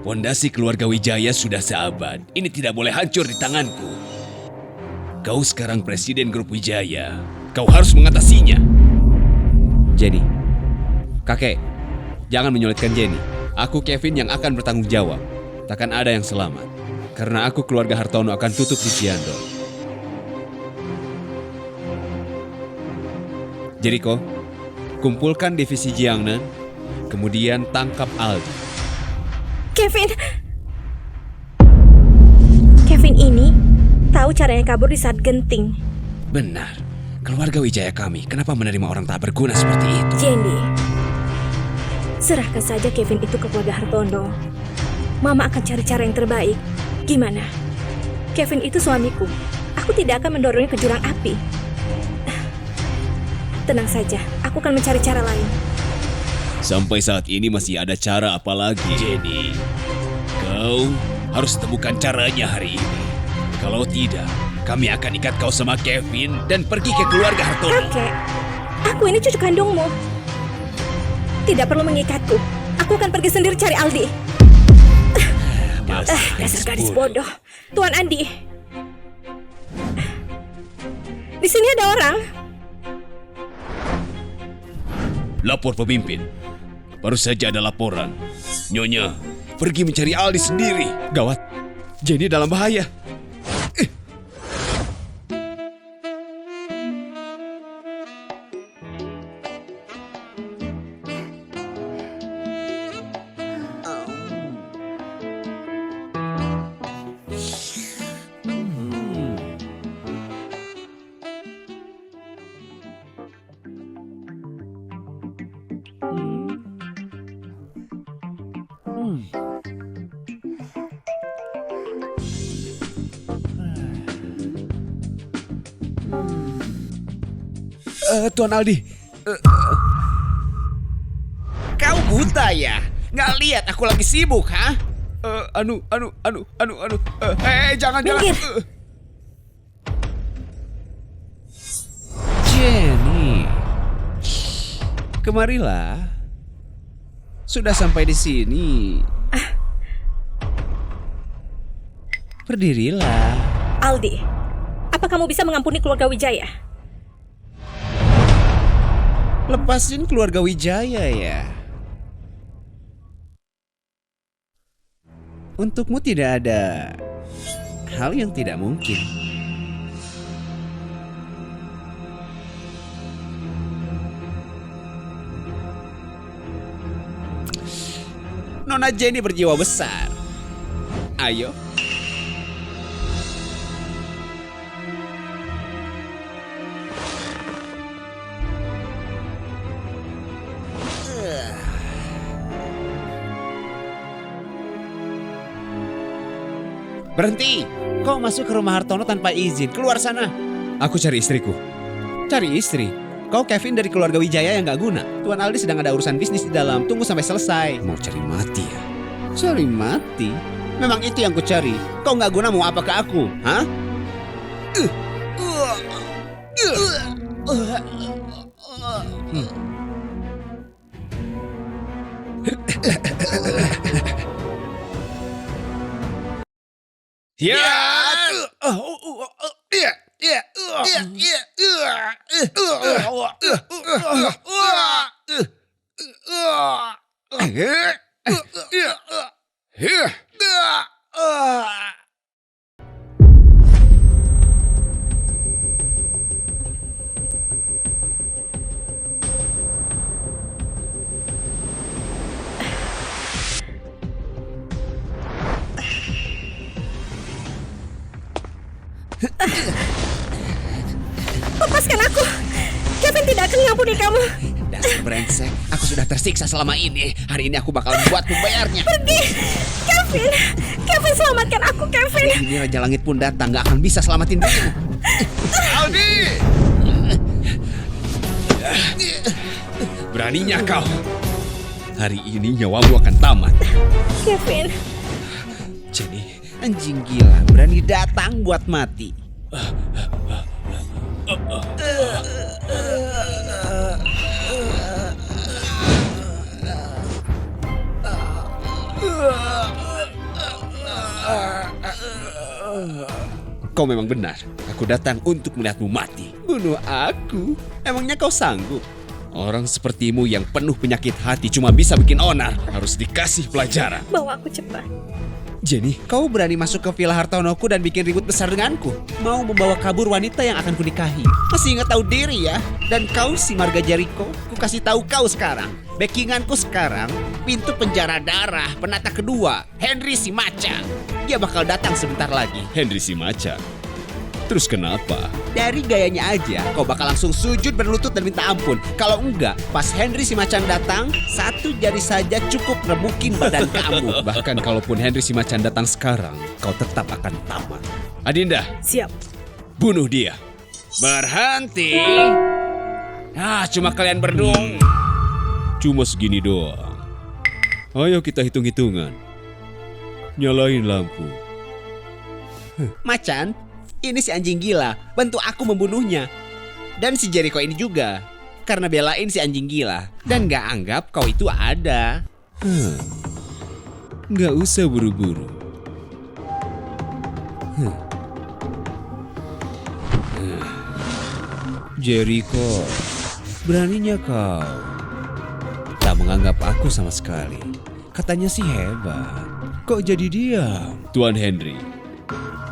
fondasi keluarga Wijaya sudah seabad. Ini tidak boleh hancur di tanganku. Kau sekarang presiden grup Wijaya. Kau harus mengatasinya. Jenny, kakek, jangan menyulitkan Jenny. Aku Kevin yang akan bertanggung jawab. Takkan ada yang selamat. Karena aku keluarga Hartono akan tutup di Jiandong. Jericho, kumpulkan divisi Jiangnan, kemudian tangkap Aldi. Kevin ini tahu caranya kabur di saat genting. Benar. Keluarga Wijaya kami, kenapa menerima orang tak berguna seperti itu? Jenny, serahkan saja Kevin itu ke keluarga Hartono. Mama akan cari cara yang terbaik. Gimana? Kevin itu suamiku. Aku tidak akan mendorongnya ke jurang api. Tenang saja, aku akan mencari cara lain. Sampai saat ini masih ada cara apa lagi? Jenny, kau harus temukan caranya hari ini. Kalau tidak, kami akan ikat kau sama Kevin dan pergi ke keluarga Hartono. Kakek, aku ini cucu kandungmu. Tidak perlu mengikatku. Aku akan pergi sendiri cari Aldi. Dasar gadis bodoh. Tuan Andi. Di sini ada orang. Lapor pemimpin. Baru saja ada laporan. Nyonya, pergi mencari Aldi sendiri. Gawat, Jenny dalam bahaya. Tuan Aldi. Kau buta ya? Nggak lihat aku lagi sibuk, ha? Jangan. Minggir. Jenny. Kemarilah. Sudah sampai di sini. Berdirilah. Aldi, apa kamu bisa mengampuni keluarga Wijaya? Lepasin keluarga Wijaya ya. Untukmu tidak ada hal yang tidak mungkin. Nona Jenny berjiwa besar. Ayo. Berhenti. Kau masuk ke rumah Hartono tanpa izin. Keluar sana. Aku cari istriku. Cari istri. Kau Kevin dari keluarga Wijaya yang gak guna. Tuan Aldi sedang ada urusan bisnis di dalam. Tunggu sampai selesai. Mau cari mati ya? Cari mati? Memang itu yang ku cari. Kau gak guna mau apa ke aku? Hah? Ya! Lepaskan aku. Kevin tidak akan mengampuni kamu. Dasar brengsek. Aku sudah tersiksa selama ini. Hari ini aku bakal buatmu bayarnya. Pergi. Kevin. Kevin, selamatkan aku, Kevin. Hari ini Raja Langit pun datang. Gak akan bisa selamatin dirimu. Aldi! Beraninya kau. Hari ini nyawamu akan tamat. Kevin. Jenny, anjing gila. Berani datang buat mati. Kau memang benar. Aku datang untuk melihatmu mati. Bunuh aku? Emangnya kau sanggup? Orang sepertimu yang penuh penyakit hati cuma bisa bikin onar. Harus dikasih pelajaran. Bawa aku cepat. Jenny, kau berani masuk ke Villa Hartonoku dan bikin ribut besar denganku. Mau membawa kabur wanita yang akan kunikahi. Masih ingat tahu diri ya? Dan kau si Marga Jericho, ku kasih tahu kau sekarang. Backinganku sekarang, pintu penjara darah, penata kedua, Henry si Macan. Dia bakal datang sebentar lagi. Henry si Macan. Terus kenapa? Dari gayanya aja, kau bakal langsung sujud berlutut dan minta ampun. Kalau enggak, pas Henry si Macan datang, satu jari saja cukup rebukin badan kamu. Bahkan kalaupun Henry si Macan datang sekarang, kau tetap akan tamat. Adinda, Siap. bunuh dia. Berhenti. Cuma kalian berdua. Cuma segini doang. Ayo kita hitung-hitungan. Nyalain lampu. Macan, ini si anjing gila. Bantu aku membunuhnya. Dan si Jericho ini juga. Karena belain si anjing gila. Dan gak anggap kau itu ada. Nggak usah buru-buru. Jericho, beraninya kau tak menganggap aku sama sekali. Katanya sih hebat. Kok jadi diam? Tuan Henry,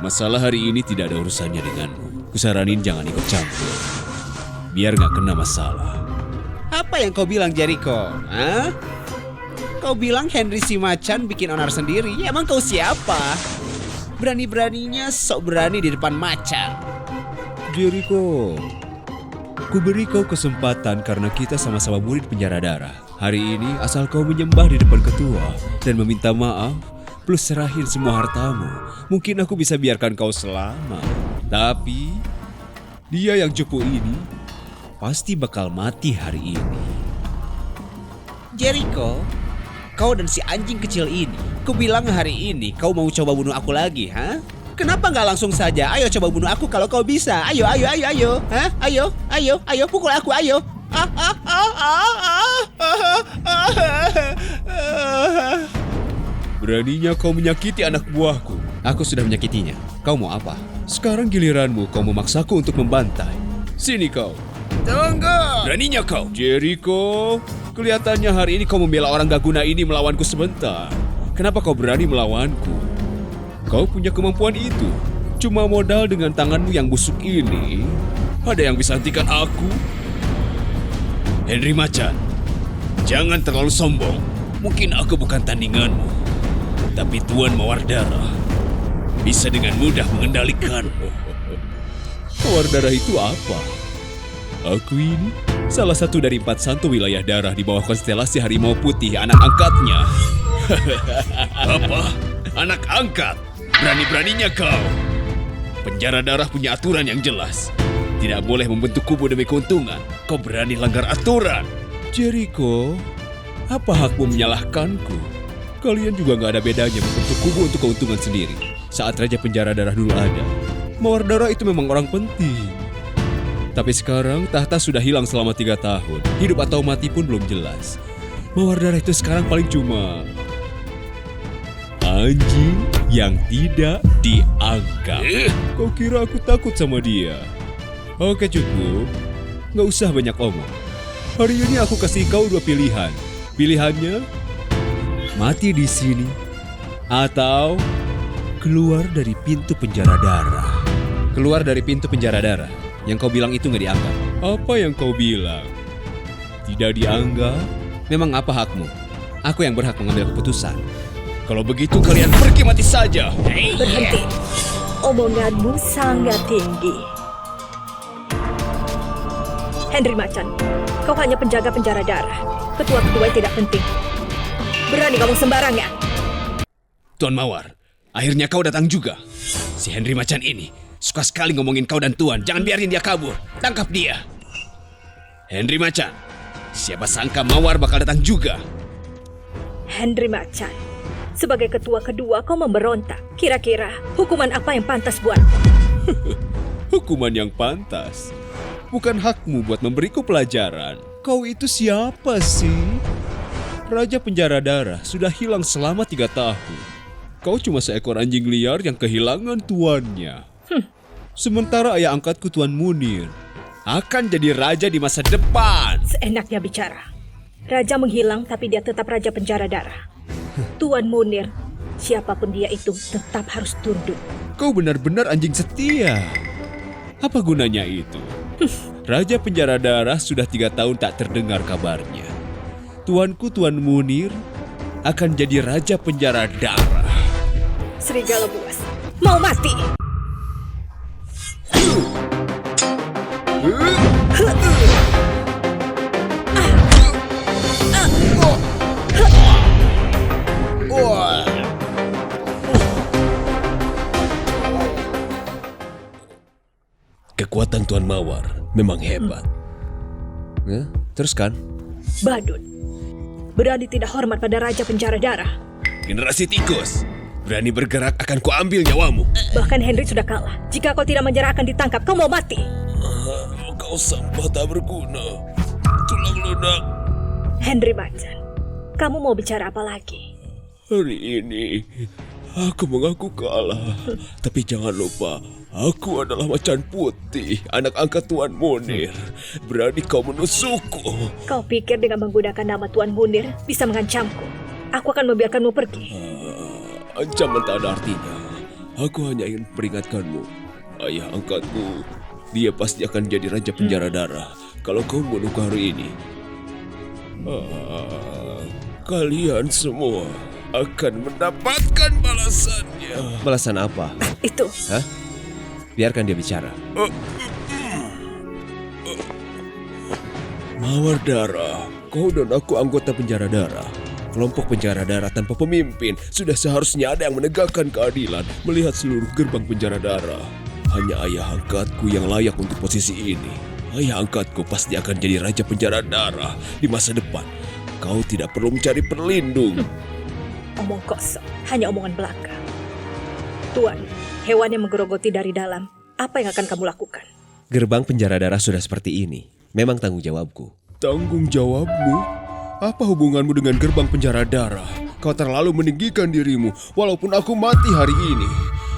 masalah hari ini tidak ada urusannya denganmu. Kusaranin jangan ikut campur. Biar nggak kena masalah. Apa yang kau bilang Jericho? Hah? Kau bilang Henry si Macan bikin onar sendiri. Emang kau siapa? Berani-beraninya sok berani di depan Macan. Jericho, ku beri kau kesempatan karena kita sama-sama murid penjara darah. Hari ini asal kau menyembah di depan ketua dan meminta maaf plus serahin semua hartamu, mungkin aku bisa biarkan kau selamat. Tapi dia yang cupu ini pasti bakal mati hari ini. Jericho, kau dan si anjing kecil ini, ku bilang hari ini kau mau coba bunuh aku lagi, ha? Kenapa nggak langsung saja? Ayo coba bunuh aku kalau kau bisa. Ayo, hah? Ayo, pukul aku, ayo. Beraninya kau menyakiti anak buahku. Aku sudah menyakitinya. Kau mau apa? Sekarang giliranmu kau memaksaku untuk membantai. Sini kau. Tunggu. Beraninya kau. Jericho, kelihatannya hari ini kau membela orang gak guna ini melawanku sebentar. Kenapa kau berani melawanku? Kau punya kemampuan itu. Cuma modal dengan tanganmu yang busuk ini. Ada yang bisa hentikan aku? Henry Macan, jangan terlalu sombong. Mungkin aku bukan tandinganmu. Tapi Tuan Mawar Darah bisa dengan mudah mengendalikanmu. Mawar Darah itu apa? Aku ini salah satu dari 4 santo wilayah darah di bawah konstelasi Harimau Putih, anak angkatnya. Apa? Anak angkat? Berani-beraninya kau. Penjara darah punya aturan yang jelas. Tidak boleh membentuk kubu demi keuntungan. Kau berani langgar aturan. Jericho, apa hakmu menyalahkanku? Kalian juga gak ada bedanya membentuk kubu untuk keuntungan sendiri. Saat Raja Penjara Darah dulu ada, Mawar Darah itu memang orang penting. Tapi sekarang tahta sudah hilang selama 3 tahun. Hidup atau mati pun belum jelas. Mawar Darah itu sekarang paling cuma anjing yang tidak dianggap. Kau kira aku takut sama dia? Oke cukup, gak usah banyak omong. Hari ini aku kasih kau 2 pilihan. Pilihannya, mati di sini atau keluar dari pintu penjara darah. Keluar dari pintu penjara darah. Yang kau bilang itu gak dianggap. Apa yang kau bilang? Tidak dianggap? Memang apa hakmu? Aku yang berhak mengambil keputusan. Kalau begitu kalian pergi mati saja. Berhenti. Omonganmu sangat tinggi. Henry Macan, kau hanya penjaga penjara darah. Ketua-ketua yang tidak penting. Berani kamu sembarangan. Tuan Mawar, akhirnya kau datang juga. Si Henry Macan ini suka sekali ngomongin kau dan Tuan. Jangan biarin dia kabur. Tangkap dia. Henry Macan, siapa sangka Mawar bakal datang juga. Henry Macan, sebagai ketua kedua kau memberontak. Kira-kira hukuman apa yang pantas buatmu? Hukuman yang pantas. Bukan hakmu buat memberiku pelajaran. Kau itu siapa sih? Raja Penjara Darah sudah hilang selama 3 tahun. Kau cuma seekor anjing liar yang kehilangan tuannya. Sementara ayah angkatku Tuan Munir Akan jadi raja di masa depan. Seenaknya bicara. Raja menghilang tapi dia tetap Raja Penjara Darah. Tuan Munir, siapapun dia itu tetap harus tunduk. Kau benar-benar anjing setia. Apa gunanya itu? Raja Penjara Darah sudah 3 tahun tak terdengar kabarnya. Tuanku Tuan Munir akan jadi Raja Penjara Darah. Serigala buas, mau mati! Kekuatan Tuan Mawar memang hebat. Ya, teruskan. Badut, berani tidak hormat pada Raja Penjara Darah. Generasi tikus, berani bergerak akan kuambil nyawamu. Bahkan Henry sudah kalah. Jika kau tidak menyerah akan ditangkap, kau mau mati. Kau sampah tak berguna. Tulang lunak. Henry Macan, kamu mau bicara apa lagi? Hari ini aku mengaku kalah. Tapi jangan lupa, aku adalah Macan Putih, anak angkat Tuan Munir. Berani kau menusukku. Kau pikir dengan menggunakan nama Tuan Munir bisa mengancamku? Aku akan membiarkanmu pergi. Ancaman tak ada artinya. Aku hanya ingin peringatkanmu. Ayah angkatku, dia pasti akan jadi Raja Penjara Darah kalau kau membunuhku hari ini. Kalian semua akan mendapatkan balasannya. Balasan apa? Itu. Hah? Biarkan dia bicara. Mawar Darah, kau dan aku anggota Penjara Darah. Kelompok Penjara Darah tanpa pemimpin. Sudah seharusnya ada yang menegakkan keadilan melihat seluruh gerbang Penjara Darah. Hanya ayah angkatku yang layak untuk posisi ini. Ayah angkatku pasti akan jadi Raja Penjara Darah di masa depan. Kau tidak perlu mencari perlindung. Omong kosong, hanya omongan belaka. Tuan, hewan yang menggerogoti dari dalam, apa yang akan kamu lakukan? Gerbang Penjara Darah sudah seperti ini. Memang tanggung jawabku. Tanggung jawabmu? Apa hubunganmu dengan gerbang Penjara Darah? Kau terlalu meninggikan dirimu. Walaupun aku mati hari ini,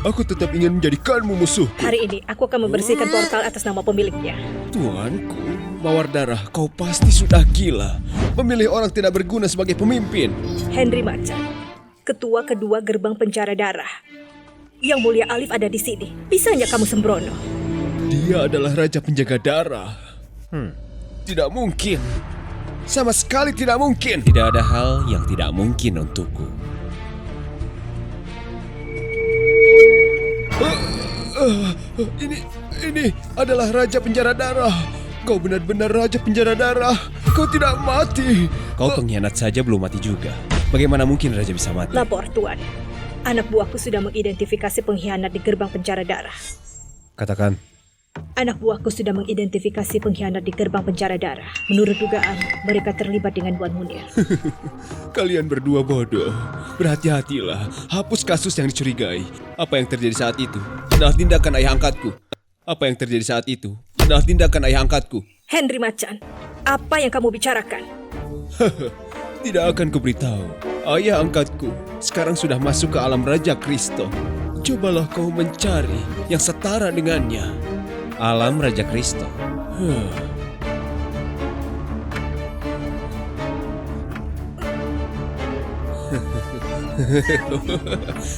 aku tetap ingin menjadikanmu musuhku. Hari ini aku akan membersihkan portal atas nama pemiliknya. Tuanku, Mawar Darah, kau pasti sudah gila. Memilih orang tidak berguna sebagai pemimpin. Henry Macan, ketua kedua gerbang Penjara Darah. Yang Mulia Alif ada di sini. Bisanya kamu sembrono. Dia adalah Raja Penjaga Darah. Tidak mungkin. Sama sekali tidak mungkin. Tidak ada hal yang tidak mungkin untukku. Ini adalah Raja Penjara Darah. Kau benar-benar Raja Penjara Darah. Kau tidak mati. Kau pengkhianat saja belum mati juga. Bagaimana mungkin Raja bisa mati? Lapor, Tuan. Anak buahku sudah mengidentifikasi pengkhianat di gerbang Penjara Darah. Katakan. Anak buahku sudah mengidentifikasi pengkhianat di gerbang Penjara Darah. Menurut dugaan, mereka terlibat dengan Tuan Munir. Kalian berdua bodoh. Berhati-hatilah. Hapus kasus yang dicurigai. Apa yang terjadi saat itu adalah tindakan ayah angkatku. Apa yang terjadi saat itu adalah tindakan ayah angkatku. Henry Macan, apa yang kamu bicarakan? Tidak akan kuberitahu. Ayah angkatku sekarang sudah masuk ke alam Raja Kristo. Cobalah kau mencari yang setara dengannya. Alam Raja Kristo.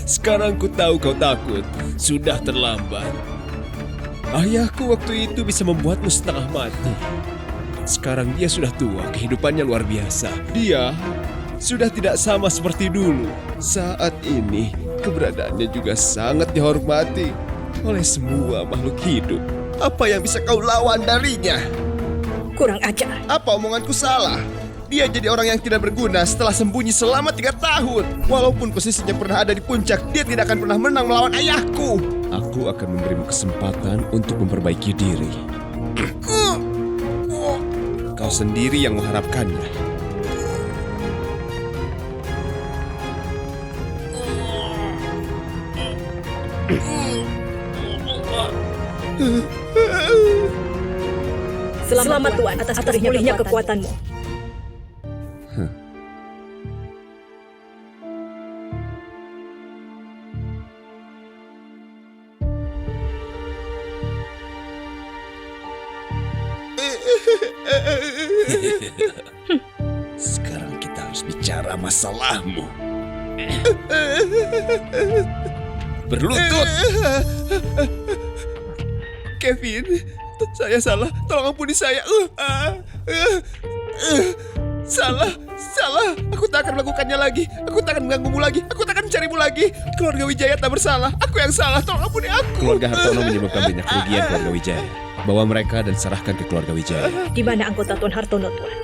Sekarang ku tahu kau takut. Sudah terlambat. Ayahku waktu itu bisa membuatmu setengah mati. Sekarang dia sudah tua, kehidupannya luar biasa. Dia sudah tidak sama seperti dulu. Saat ini keberadaannya juga sangat dihormati oleh semua makhluk hidup. Apa yang bisa kau lawan darinya? Kurang ajar. Apa omonganku salah? Dia jadi orang yang tidak berguna setelah sembunyi selama 3 tahun. Walaupun posisinya pernah ada di puncak, dia tidak akan pernah menang melawan ayahku. Aku akan memberimu kesempatan untuk memperbaiki diri. Kau sendiri yang mengharapkannya. Selamat Tuan atas pulihnya kekuatanmu. Sekarang kita harus bicara masalahmu. Berlutut. Kevin, saya salah. Tolong ampuni saya. Salah. Aku tak akan melakukannya lagi. Aku tak akan mengganggumu lagi. Aku tak akan mencarimu lagi. Keluarga Wijaya tak bersalah. Aku yang salah. Tolong ampuni aku. Keluarga Hartono menyebabkan banyak kerugian keluarga Wijaya. Bawa mereka dan serahkan ke keluarga Wijaya. Di mana anggota Tuan Hartono, Tuan?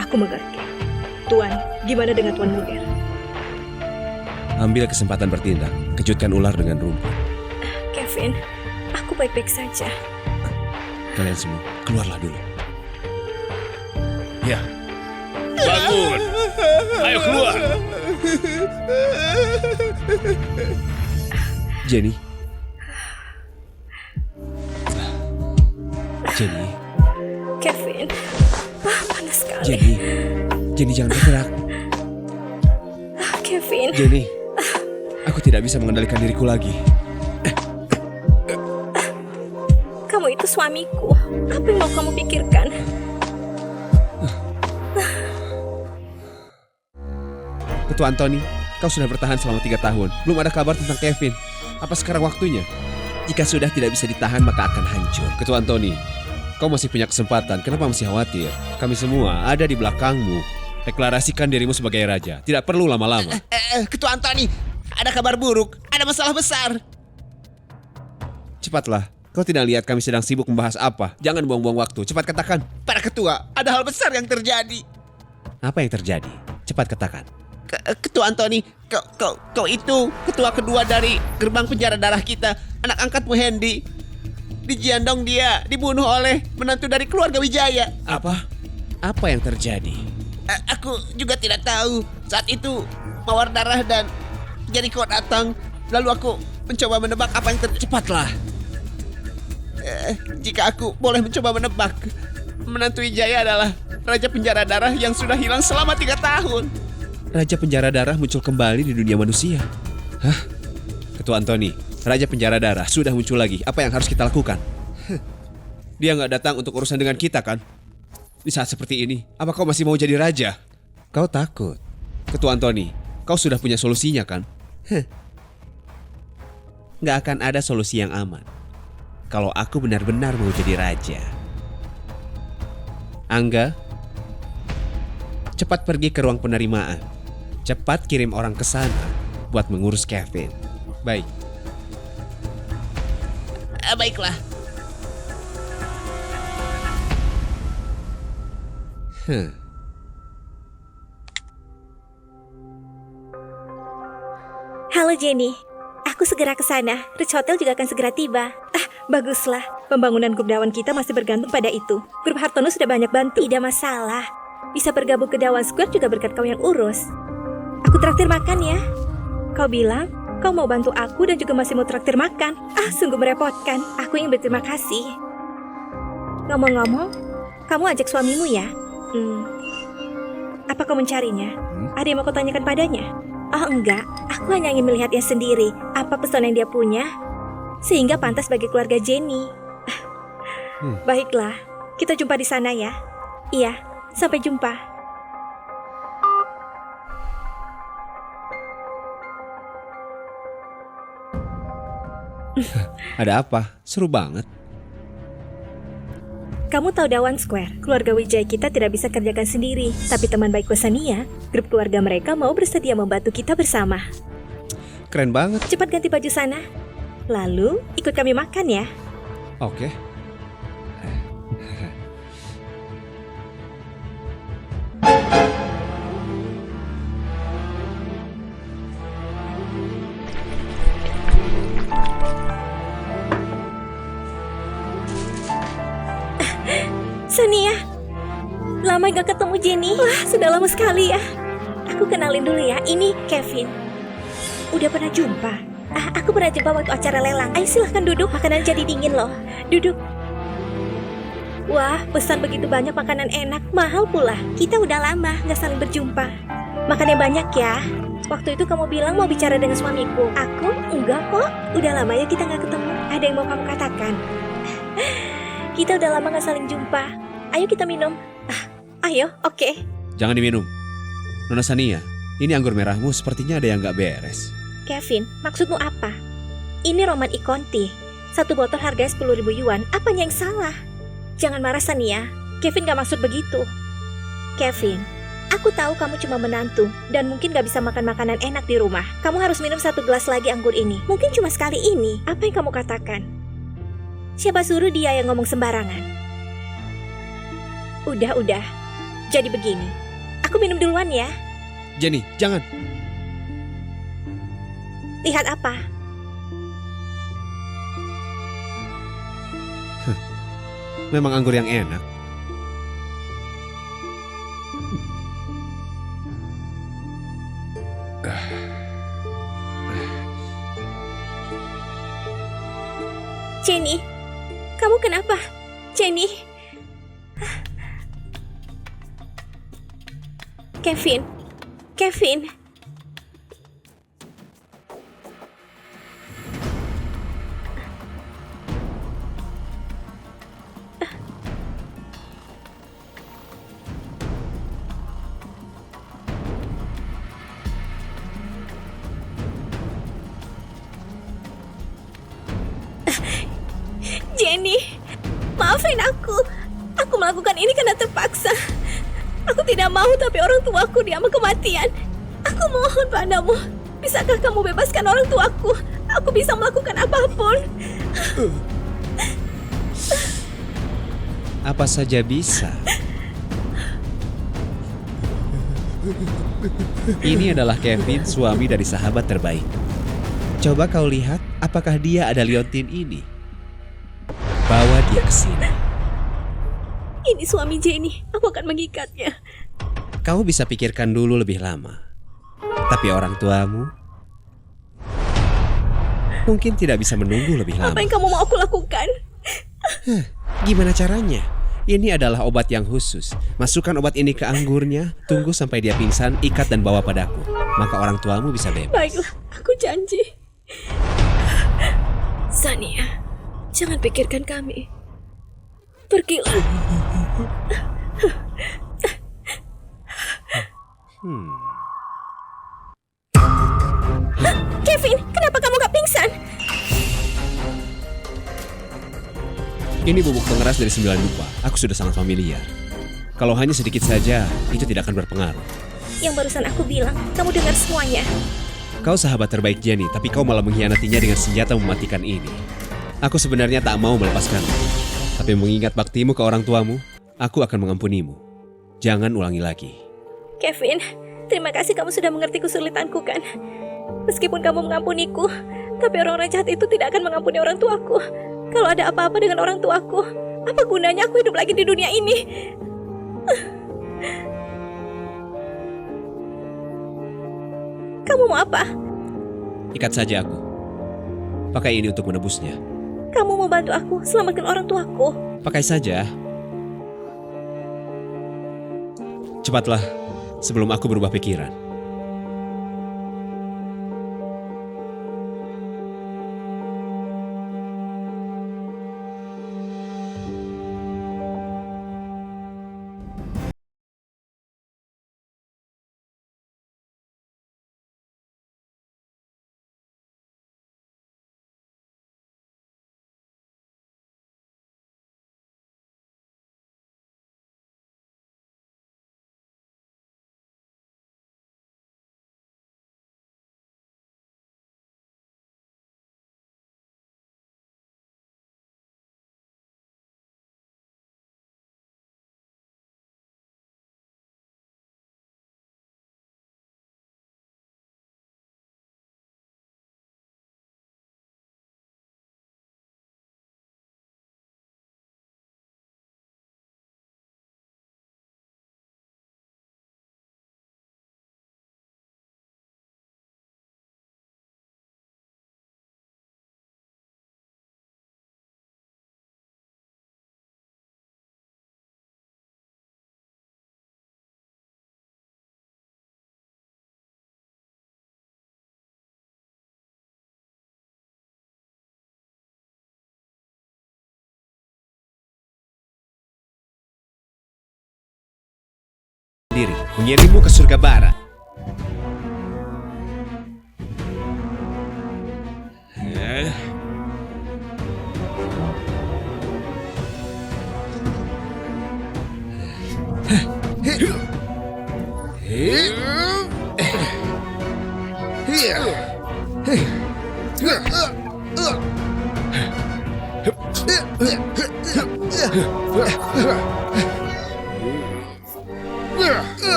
Aku mengerti. Tuan, gimana dengan Tuan Munir? Ambil kesempatan bertindak. Kejutkan ular dengan rumput. Kevin, aku baik-baik saja. Kalian semua, keluarlah dulu. Ya. bangun. Ayo keluar. Jenny. Jenny. Kevin. Panas sekali. Jenny. Jenny jangan bergerak. Kevin. Jenny. Aku tidak bisa mengendalikan diriku lagi. Kamu itu suamiku. Apa yang mau kamu pikirkan? Ketua Anthony, kau sudah bertahan selama 3 tahun. Belum ada kabar tentang Kevin. Apa sekarang waktunya? Jika sudah tidak bisa ditahan, maka akan hancur. Ketua Anthony, kau masih punya kesempatan. Kenapa masih khawatir? Kami semua ada di belakangmu. Deklarasikan dirimu sebagai raja. Tidak perlu lama-lama. Ketua Anthony, ada kabar buruk. Ada masalah besar. Cepatlah. Kau tidak lihat kami sedang sibuk membahas apa? Jangan buang-buang waktu. Cepat katakan. Para ketua, ada hal besar yang terjadi. Apa yang terjadi? Cepat katakan. Ketua Anthony, kau itu ketua kedua dari gerbang penjara darah kita. Anak angkatmu Hendy. Di Jiandong dia dibunuh oleh menantu dari keluarga Wijaya. Apa? Apa yang terjadi? Aku juga tidak tahu. Saat itu Mawar Darah dan Jericho datang. Lalu aku mencoba menebak apa yang terjadi. Cepatlah. Jika aku boleh mencoba menebak, menantu Wijaya adalah Raja Penjara Darah yang sudah hilang selama 3 tahun. Raja Penjara Darah muncul kembali di dunia manusia. Hah? Ketua Anthony, Raja Penjara Darah sudah muncul lagi. Apa yang harus kita lakukan? Dia nggak datang untuk urusan dengan kita kan? Di saat seperti ini, apa kau masih mau jadi raja? Kau takut? Ketua Anthony, kau sudah punya solusinya kan? Nggak akan ada solusi yang aman kalau aku benar-benar mau jadi raja. Angga, cepat pergi ke ruang penerimaan. Cepat kirim orang ke sana buat mengurus Kevin. Baik. Baiklah. Halo Jenny. Aku segera ke sana. Rich Hotel juga akan segera tiba. Baguslah. Pembangunan grup Dawan kita masih bergantung pada itu. Grup Hartono sudah banyak bantu. Tidak masalah. Bisa bergabung ke Dawan Square juga berkat kau yang urus. Aku traktir makan ya. Kau bilang kau mau bantu aku dan juga masih mau traktir makan. Sungguh merepotkan. Aku ingin berterima kasih. Ngomong-ngomong, kamu ajak suamimu ya? Apa kau mencarinya? Ada yang mau kau tanyakan padanya? Oh enggak, aku hanya ingin melihatnya sendiri. Apa pesona yang dia punya sehingga pantas bagi keluarga Jenny. Baiklah, kita jumpa di sana ya. Iya, sampai jumpa. Ada apa? Seru banget. Kamu tahu Dawan Square, keluarga Wijaya kita tidak bisa kerjakan sendiri. Tapi teman baik Sania, grup keluarga mereka mau bersedia membantu kita bersama. Keren banget. Cepat ganti baju sana. Lalu ikut kami makan ya. Oke. Sania, lama gak ketemu Jenny. Wah, sudah lama sekali ya. Aku kenalin dulu ya, ini Kevin. Udah pernah jumpa? Aku pernah jumpa waktu acara lelang. Ayo silahkan duduk, makanan jadi dingin loh. Duduk. Wah, pesan begitu banyak makanan enak, mahal pula. Kita udah lama gak saling berjumpa. Makan yang banyak ya. Waktu itu kamu bilang mau bicara dengan suamiku. Aku enggak kok. Udah lama ya kita gak ketemu. Ada yang mau kamu katakan? Kita udah lama gak saling jumpa. Ayo kita minum. Ayo, oke. Jangan diminum. Nona Sania, ini anggur merahmu sepertinya ada yang gak beres. Kevin, maksudmu apa? Ini Roman I Conti. Satu botol harganya 10.000 yuan. Apanya yang salah? Jangan marah Sania. Kevin gak maksud begitu. Kevin, aku tahu kamu cuma menantu dan mungkin gak bisa makan makanan enak di rumah. Kamu harus minum 1 gelas lagi anggur ini. Mungkin cuma sekali ini. Apa yang kamu katakan? Siapa suruh dia yang ngomong sembarangan? Udah. Jadi begini. Aku minum duluan ya. Jenny, jangan. Lihat apa? Memang anggur yang enak. Jenny, kamu kenapa? Jenny? Kevin, Kevin. Jenny, maafin aku. Aku melakukan ini karena terpaksa. Aku tidak mau, tapi orang tuaku diam kematian. Aku mohon padamu, bisakah kamu bebaskan orang tuaku? Aku bisa melakukan apapun. Apa saja bisa. Ini adalah Kevin, suami dari sahabat terbaik. Coba kau lihat, apakah dia ada liontin ini? Bawa dia ke sini. Ini suami Jenny, aku akan mengikatnya. Kau bisa pikirkan dulu lebih lama. Tapi orang tuamu mungkin tidak bisa menunggu lebih lama. Apa yang kamu mau aku lakukan? Gimana caranya? Ini adalah obat yang khusus. Masukkan obat ini ke anggurnya, tunggu sampai dia pingsan, ikat dan bawa padaku. Maka orang tuamu bisa bebas. Baiklah, aku janji. Sania, jangan pikirkan kami. Pergilah. Kevin, kenapa kamu gak pingsan? Ini bubuk pengeras dari 9 dupa. Aku sudah sangat familiar. Kalau hanya sedikit saja, itu tidak akan berpengaruh. Yang barusan aku bilang, kamu dengar semuanya. Kau sahabat terbaik Jenny, tapi kau malah mengkhianatinya dengan senjata mematikan ini. Aku sebenarnya tak mau melepaskanmu. Tapi mengingat baktimu ke orang tuamu, aku akan mengampunimu. Jangan ulangi lagi. Kevin, terima kasih kamu sudah mengerti kesulitanku kan. Meskipun kamu mengampuniku, tapi orang-orang jahat itu tidak akan mengampuni orang tuaku. Kalau ada apa-apa dengan orang tuaku, apa gunanya aku hidup lagi di dunia ini? Kamu mau apa? Ikat saja aku. Pakai ini untuk menebusnya. Kamu mau bantu aku selamatkan orang tuaku? Pakai saja. Cepatlah, sebelum aku berubah pikiran. Diri, mengirimmu ke surga barat.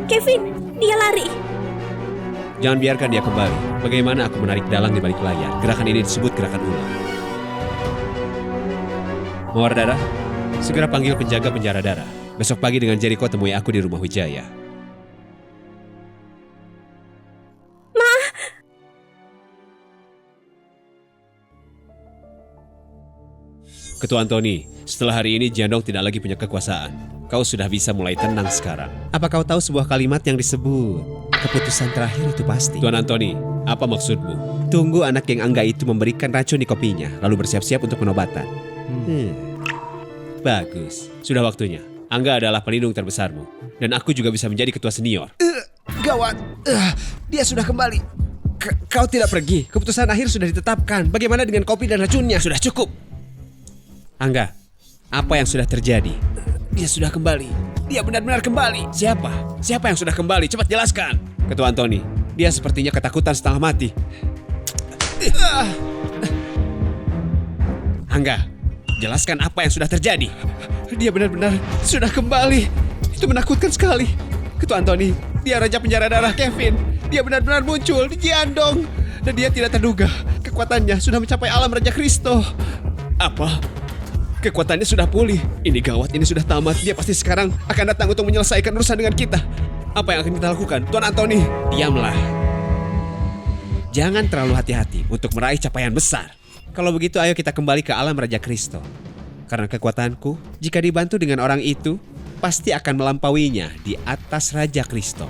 Kevin, dia lari. Jangan biarkan dia kembali. Bagaimana aku menarik dalang di balik layar? Gerakan ini disebut gerakan ular. Mawar Darah, segera panggil penjaga penjara darah. Besok pagi dengan Jericho temui aku di rumah Wijaya. Ketua Anthony, setelah hari ini Jiandong tidak lagi punya kekuasaan. Kau sudah bisa mulai tenang sekarang. Apa kau tahu sebuah kalimat yang disebut keputusan terakhir itu pasti? Tuan Anthony, apa maksudmu? Tunggu anak yang Angga itu memberikan racun di kopinya, lalu bersiap-siap untuk penobatan. Bagus, sudah waktunya. Angga adalah pelindung terbesarmu, dan aku juga bisa menjadi ketua senior. Gawat, dia sudah kembali. Kau tidak pergi, keputusan akhir sudah ditetapkan. Bagaimana dengan kopi dan racunnya? Sudah cukup. Angga, apa yang sudah terjadi? Dia sudah kembali. Dia benar-benar kembali. Siapa? Siapa yang sudah kembali? Cepat jelaskan. Ketua Anthony, dia sepertinya ketakutan setengah mati. Angga, jelaskan apa yang sudah terjadi. Dia benar-benar sudah kembali. Itu menakutkan sekali. Ketua Anthony, dia raja penjara darah Kevin. Dia benar-benar muncul di Jiandong. Dan dia tidak terduga. Kekuatannya sudah mencapai alam Raja Kristo. Apa? Kekuatannya sudah pulih. Ini gawat, ini sudah tamat. Dia pasti sekarang akan datang untuk menyelesaikan urusan dengan kita. Apa yang akan kita lakukan? Tuan Anthony, diamlah. Jangan terlalu hati-hati untuk meraih capaian besar. Kalau begitu ayo kita kembali ke alam Raja Kristo. Karena kekuatanku, jika dibantu dengan orang itu, pasti akan melampauinya di atas Raja Kristo.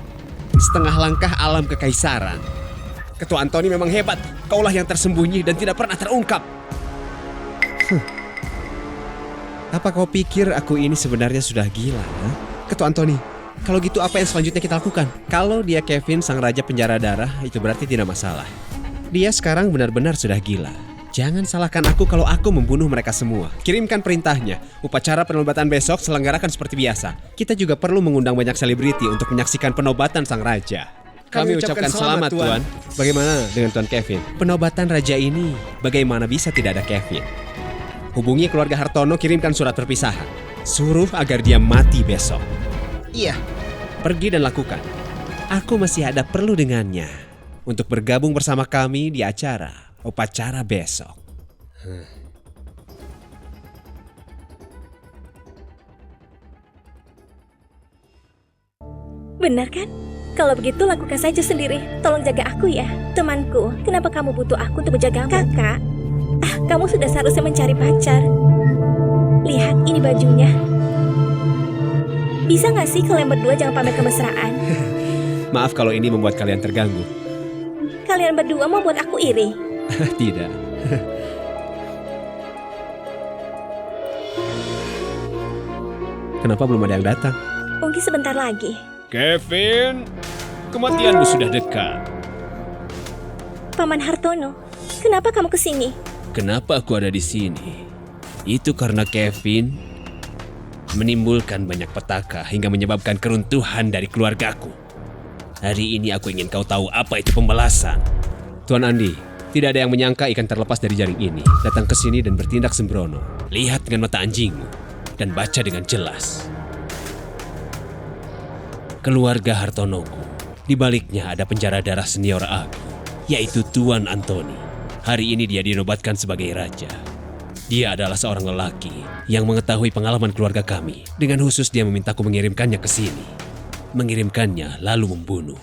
Setengah langkah alam kekaisaran. Ketua Anthony memang hebat. Kaulah yang tersembunyi dan tidak pernah terungkap. Apa kau pikir aku ini sebenarnya sudah gila? Ketua Anthony, kalau gitu apa yang selanjutnya kita lakukan? Kalau dia Kevin, sang raja penjara darah, itu berarti tidak masalah. Dia sekarang benar-benar sudah gila. Jangan salahkan aku kalau aku membunuh mereka semua. Kirimkan perintahnya. Upacara penobatan besok selenggarakan seperti biasa. Kita juga perlu mengundang banyak selebriti untuk menyaksikan penobatan sang raja. Kami ucapkan selamat, Tuan. Bagaimana dengan Tuan Kevin? Penobatan raja ini, bagaimana bisa tidak ada Kevin? Hubungi keluarga Hartono, kirimkan surat perpisahan. Suruh agar dia mati besok. Iya. Pergi dan lakukan. Aku masih ada perlu dengannya untuk bergabung bersama kami di acara upacara besok. Benar kan? Kalau begitu lakukan saja sendiri. Tolong jaga aku ya. Temanku, kenapa kamu butuh aku untuk menjagamu? Kakak, kamu sudah seharusnya mencari pacar. Lihat, ini bajunya. Bisa gak sih kalian berdua jangan pamer kemesraan? Maaf kalau ini membuat kalian terganggu. Kalian berdua mau buat aku iri. Tidak. Kenapa belum ada yang datang? Mungkin sebentar lagi. Kevin, kematianmu sudah dekat. Paman Hartono, kenapa kamu kesini? Kenapa aku ada di sini? Itu karena Kevin menimbulkan banyak petaka hingga menyebabkan keruntuhan dari keluargaku. Hari ini aku ingin kau tahu apa itu pembalasan. Tuan Andi, tidak ada yang menyangka ikan terlepas dari jaring ini datang ke sini dan bertindak sembrono. Lihat dengan mata anjingmu dan baca dengan jelas. Keluarga Hartonoku, di baliknya ada penjara darah senior aku, yaitu Tuan Anthony. Hari ini dia dinobatkan sebagai raja. Dia adalah seorang lelaki yang mengetahui pengalaman keluarga kami. Dengan khusus dia memintaku mengirimkannya ke sini. Mengirimkannya lalu membunuh.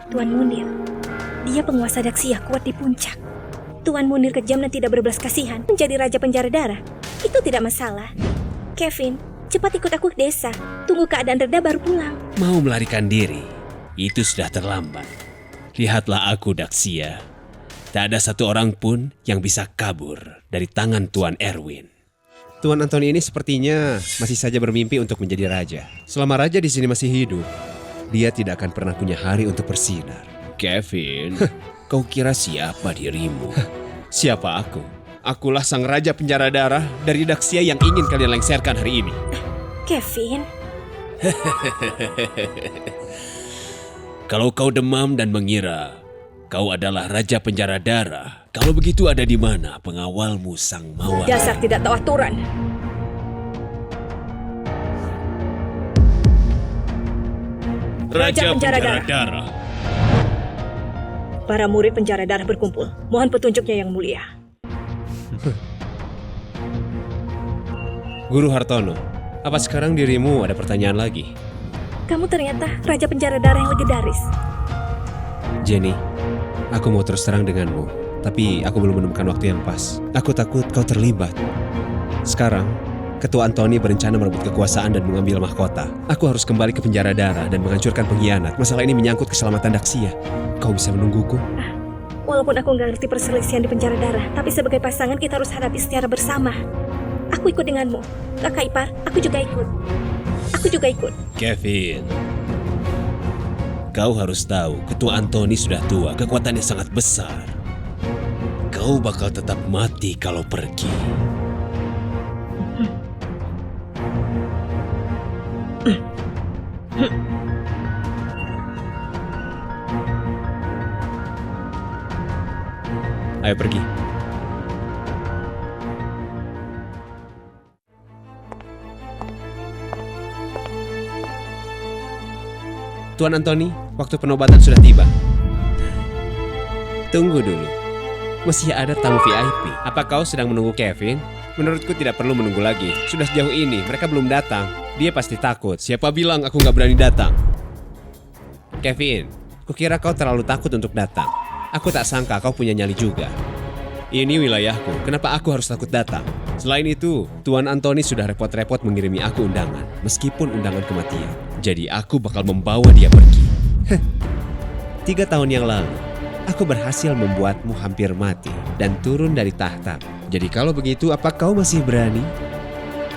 Tuan Munir, dia penguasa Daxia kuat di puncak. Tuan Munir kejam dan tidak berbelas kasihan menjadi raja penjara darah. Itu tidak masalah. Kevin, cepat ikut aku ke desa. Tunggu keadaan reda baru pulang. Mau melarikan diri, itu sudah terlambat. Lihatlah aku, Daxia. Tak ada satu orang pun yang bisa kabur dari tangan Tuan Erwin. Tuan Anthony ini sepertinya masih saja bermimpi untuk menjadi raja. Selama raja di sini masih hidup, dia tidak akan pernah punya hari untuk bersinar. Kevin, kau kira siapa dirimu? Siapa aku? Akulah sang raja penjara darah dari Daxia yang ingin kalian lengserkan hari ini. Kevin, Kalau kau demam dan mengira kau adalah raja penjara darah, kalau begitu ada di mana pengawalmu sang mawar? dasar tidak tahu aturan. Raja Penjara Penjara Darah. Darah. Para murid penjara darah berkumpul. Mohon petunjuknya yang mulia. Guru Hartono, apa sekarang dirimu ada pertanyaan lagi? Kamu ternyata Raja Penjara Darah yang legendaris. Jenny, aku mau terus terang denganmu, tapi aku belum menemukan waktu yang pas. Aku takut kau terlibat. Sekarang, Ketua Anthony berencana merebut kekuasaan dan mengambil mahkota. Aku harus kembali ke penjara darah dan menghancurkan pengkhianat. Masalah ini menyangkut keselamatan Daxia. Kau bisa menungguku? Walaupun aku nggak ngerti perselisihan di penjara darah, tapi sebagai pasangan kita harus hadapi secara bersama. Aku ikut denganmu. Kakak ipar, aku juga ikut. Aku juga ikut. Kevin, kau harus tahu, Ketua Anthony sudah tua, kekuatannya sangat besar. Kau bakal tetap mati kalau pergi. Ayo pergi. Tuan Anthony, waktu penobatan sudah tiba. Tunggu dulu. Masih ada tamu VIP. Apa kau sedang menunggu Kevin? Menurutku tidak perlu menunggu lagi. Sudah sejauh ini, mereka belum datang. Dia pasti takut. Siapa bilang aku nggak berani datang? Kevin, kukira kau terlalu takut untuk datang. Aku tak sangka kau punya nyali juga. Ini wilayahku, kenapa aku harus takut datang? Selain itu, Tuan Anthony sudah repot-repot mengirimi aku undangan, meskipun undangan kematian. Jadi aku bakal membawa dia pergi. 3 tahun yang lalu, aku berhasil membuatmu hampir mati dan turun dari tahta. Jadi kalau begitu, apa kau masih berani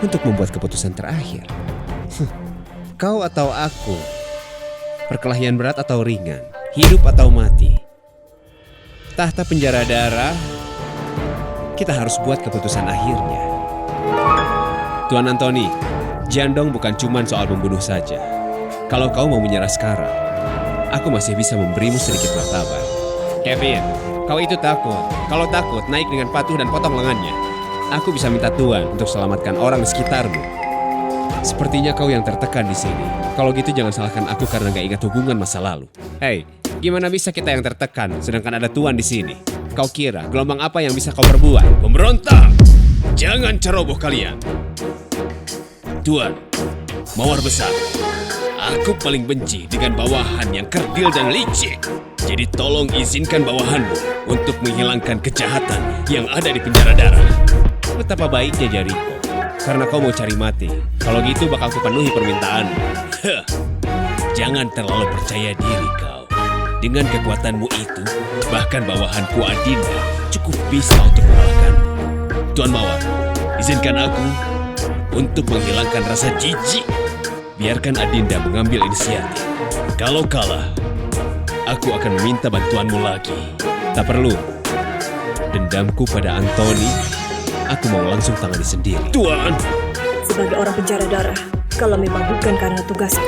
untuk membuat keputusan terakhir? Kau atau aku? Perkelahian berat atau ringan? Hidup atau mati? Tahta penjara darah, kita harus buat keputusan akhirnya. Tuan Anthony, Jiandong bukan cuma soal membunuh saja. Kalau kau mau menyerah sekarang, aku masih bisa memberimu sedikit martabat. Kevin, kau itu takut. Kalau takut, naik dengan patuh dan potong lengannya. Aku bisa minta Tuan untuk selamatkan orang di sekitarmu. Sepertinya kau yang tertekan di sini. Kalau gitu jangan salahkan aku karena gak ingat hubungan masa lalu. Hei, gimana bisa kita yang tertekan sedangkan ada Tuan di sini? Kau kira gelombang apa yang bisa kau perbuat? Pemberontak! Jangan ceroboh kalian. Tuan, mawar besar. Aku paling benci dengan bawahan yang kerdil dan licik. Jadi tolong izinkan bawahanmu untuk menghilangkan kejahatan yang ada di penjara darah. Betapa baiknya Jericho. Karena kau mau cari mati. Kalau gitu bakal kupenuhi permintaanmu. Heh, jangan terlalu percaya diri kau. Dengan kekuatanmu itu, bahkan bawahanku Adinda cukup bisa untuk mengalahkanmu. Tuan Mawar, izinkan aku untuk menghilangkan rasa jijik. Biarkan Adinda mengambil inisiatif. Kalau kalah, aku akan meminta bantuanmu lagi. Tak perlu. Dendamku pada Anthony, aku mau langsung tangani sendiri. Tuan! Sebagai orang penjara darah, kalau memang bukan karena tugasku,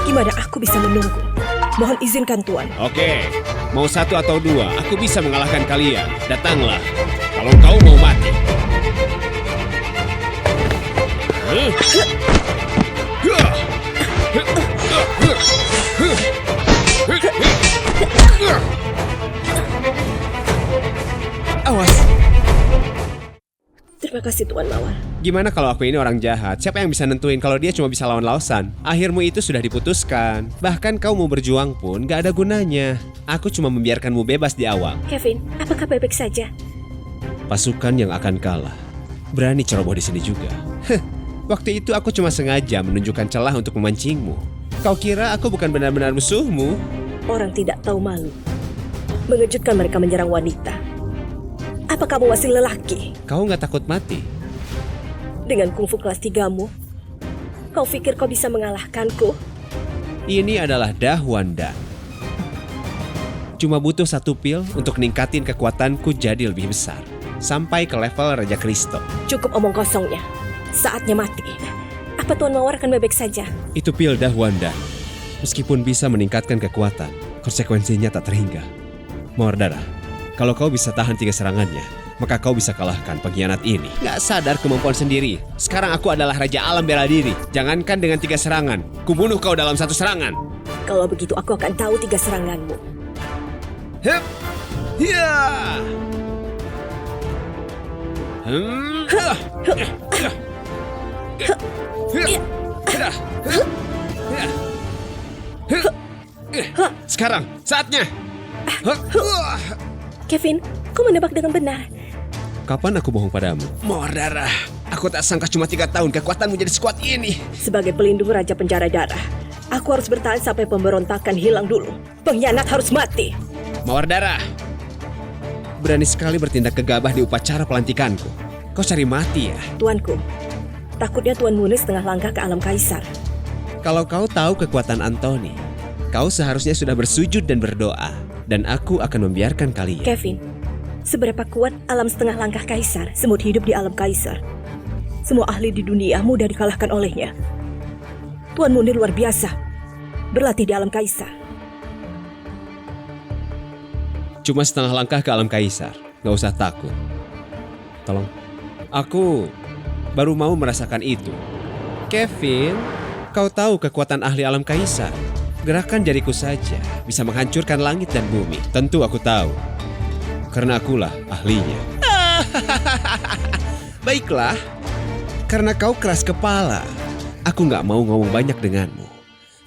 gimana aku bisa menunggu? Mohon izinkan Tuan. Oke, mau 1 atau 2, aku bisa mengalahkan kalian. Datanglah, kalau kau mau mati. Awas. Terima kasih Tuan Mawar. Gimana kalau aku ini orang jahat? Siapa yang bisa nentuin kalau dia cuma bisa lawan Lausan? Akhirmu itu sudah diputuskan. Bahkan kau mau berjuang pun gak ada gunanya. Aku cuma membiarkanmu bebas di awal. Kevin, apakah baik-baik saja? Pasukan yang akan kalah berani ceroboh di sini juga. Waktu itu aku cuma sengaja menunjukkan celah untuk memancingmu. Kau kira aku bukan benar-benar musuhmu? Orang tidak tahu malu. Mengejutkan mereka menyerang wanita. Apa kamu masih lelaki? Kau nggak takut mati? Dengan kungfu kelas 3-mu, kau pikir kau bisa mengalahkanku? Ini adalah Dahwanda. Cuma butuh 1 pil untuk ningkatin kekuatanku jadi lebih besar. Sampai ke level Raja Kristo. Cukup omong kosongnya. Saatnya mati. Apa Tuan Mawar akan bebek saja? Itu pil Dahwanda. Meskipun bisa meningkatkan kekuatan, konsekuensinya tak terhingga. Mawar darah, kalau kau bisa tahan 3 serangannya, maka kau bisa kalahkan pengkhianat ini. Gak sadar kemampuan sendiri. Sekarang aku adalah Raja Alam Bela Diri. Jangankan dengan 3 serangan, kubunuh kau dalam 1 serangan. Kalau begitu aku akan tahu 3 seranganmu. Hup. Ya. Sekarang saatnya. Kevin, kau menebak dengan benar. Kapan aku bohong padamu? Mawar darah. Aku tak sangka cuma 3 tahun kekuatanmu jadi sekuat ini. Sebagai pelindung Raja Penjara Darah, aku harus bertahan sampai pemberontakan hilang dulu. Pengkhianat harus mati. Mawar darah. Berani sekali bertindak gegabah di upacara pelantikanku. Kau cari mati ya? Tuanku, takutnya Tuan Munir setengah langkah ke alam kaisar. Kalau kau tahu kekuatan Anthony, kau seharusnya sudah bersujud dan berdoa. Dan aku akan membiarkan kalian. Kevin, seberapa kuat alam setengah langkah kaisar, semut hidup di alam kaisar. Semua ahli di dunia mudah dikalahkan olehnya. Tuan Munir luar biasa, berlatih di alam kaisar. Cuma setengah langkah ke alam kaisar. Gak usah takut. Tolong. Aku baru mau merasakan itu. Kevin, kau tahu kekuatan ahli alam kaisar. Gerakan jariku saja bisa menghancurkan langit dan bumi. Tentu aku tahu. Karena akulah ahlinya. Baiklah. Karena kau keras kepala, aku gak mau ngomong banyak denganmu.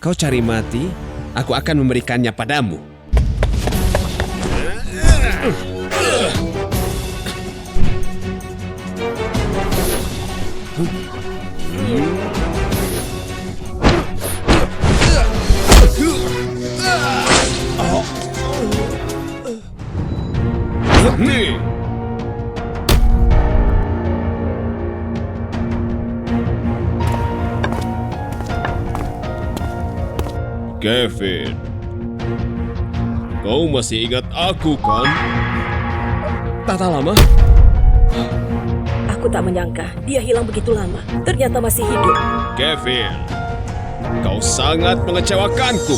Kau cari mati, aku akan memberikannya padamu. Kevin, kau masih ingat aku kan? Tata lama? Aku tak menyangka dia hilang begitu lama. Ternyata masih hidup. Kevin, kau sangat mengecewakanku.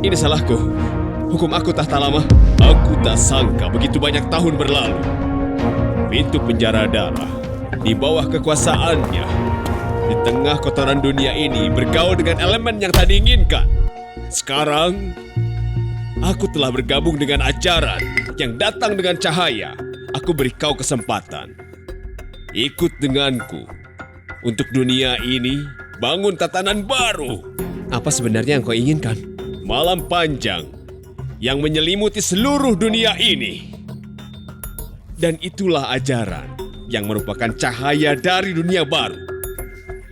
Ini salahku. Hukum aku tahta lama. Aku tak sangka begitu banyak tahun berlalu. Pintu penjara darah di bawah kekuasaannya. Di tengah kotoran dunia ini bergaul dengan elemen yang tak diinginkan. Sekarang, aku telah bergabung dengan ajaran yang datang dengan cahaya. Aku beri kau kesempatan. Ikut denganku. Untuk dunia ini, bangun tatanan baru. Apa sebenarnya yang kau inginkan? Malam panjang yang menyelimuti seluruh dunia ini. Dan itulah ajaran yang merupakan cahaya dari dunia baru.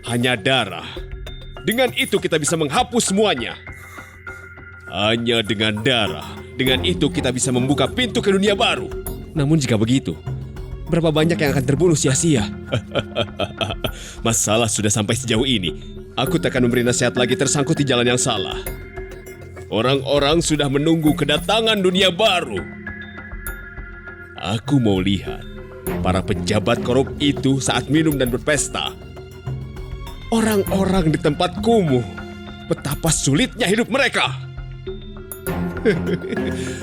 Hanya darah. Dengan itu kita bisa menghapus semuanya. Hanya dengan darah. Dengan itu kita bisa membuka pintu ke dunia baru. Namun jika begitu, berapa banyak yang akan terbunuh sia-sia? Masalah sudah sampai sejauh ini. Aku tak akan memberi nasihat lagi tersangkut di jalan yang salah. Orang-orang sudah menunggu kedatangan dunia baru. Aku mau lihat para pejabat korup itu saat minum dan berpesta. Orang-orang di tempat kumuh, betapa sulitnya hidup mereka.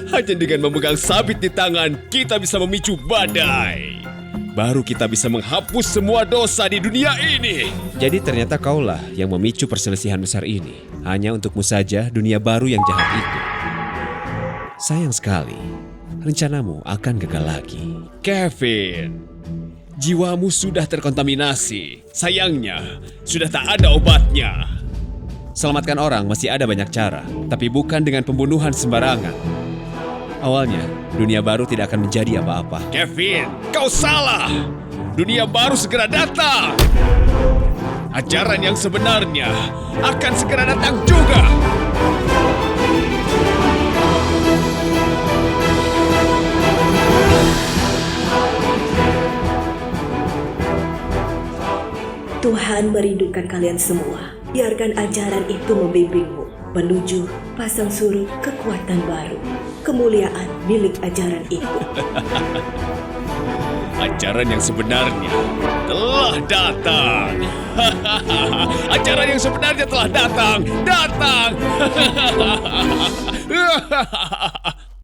Hanya dengan memegang sabit di tangan, kita bisa memicu badai. Baru kita bisa menghapus semua dosa di dunia ini. Jadi ternyata kaulah yang memicu perselisihan besar ini. Hanya untukmu saja dunia baru yang jahat itu. Sayang sekali, rencanamu akan gagal lagi. Kevin, jiwamu sudah terkontaminasi. Sayangnya, sudah tak ada obatnya. Selamatkan orang masih ada banyak cara, tapi bukan dengan pembunuhan sembarangan. Awalnya, dunia baru tidak akan menjadi apa-apa. Kevin, kau salah. Dunia baru segera datang. Ajaran yang sebenarnya akan segera datang juga. Tuhan merindukan kalian semua. Biarkan ajaran itu membimbingmu menuju pasang surut kekuatan baru. Kemuliaan milik ajaran itu. Ajaran yang sebenarnya telah datang. Ajaran yang sebenarnya telah datang. Datang.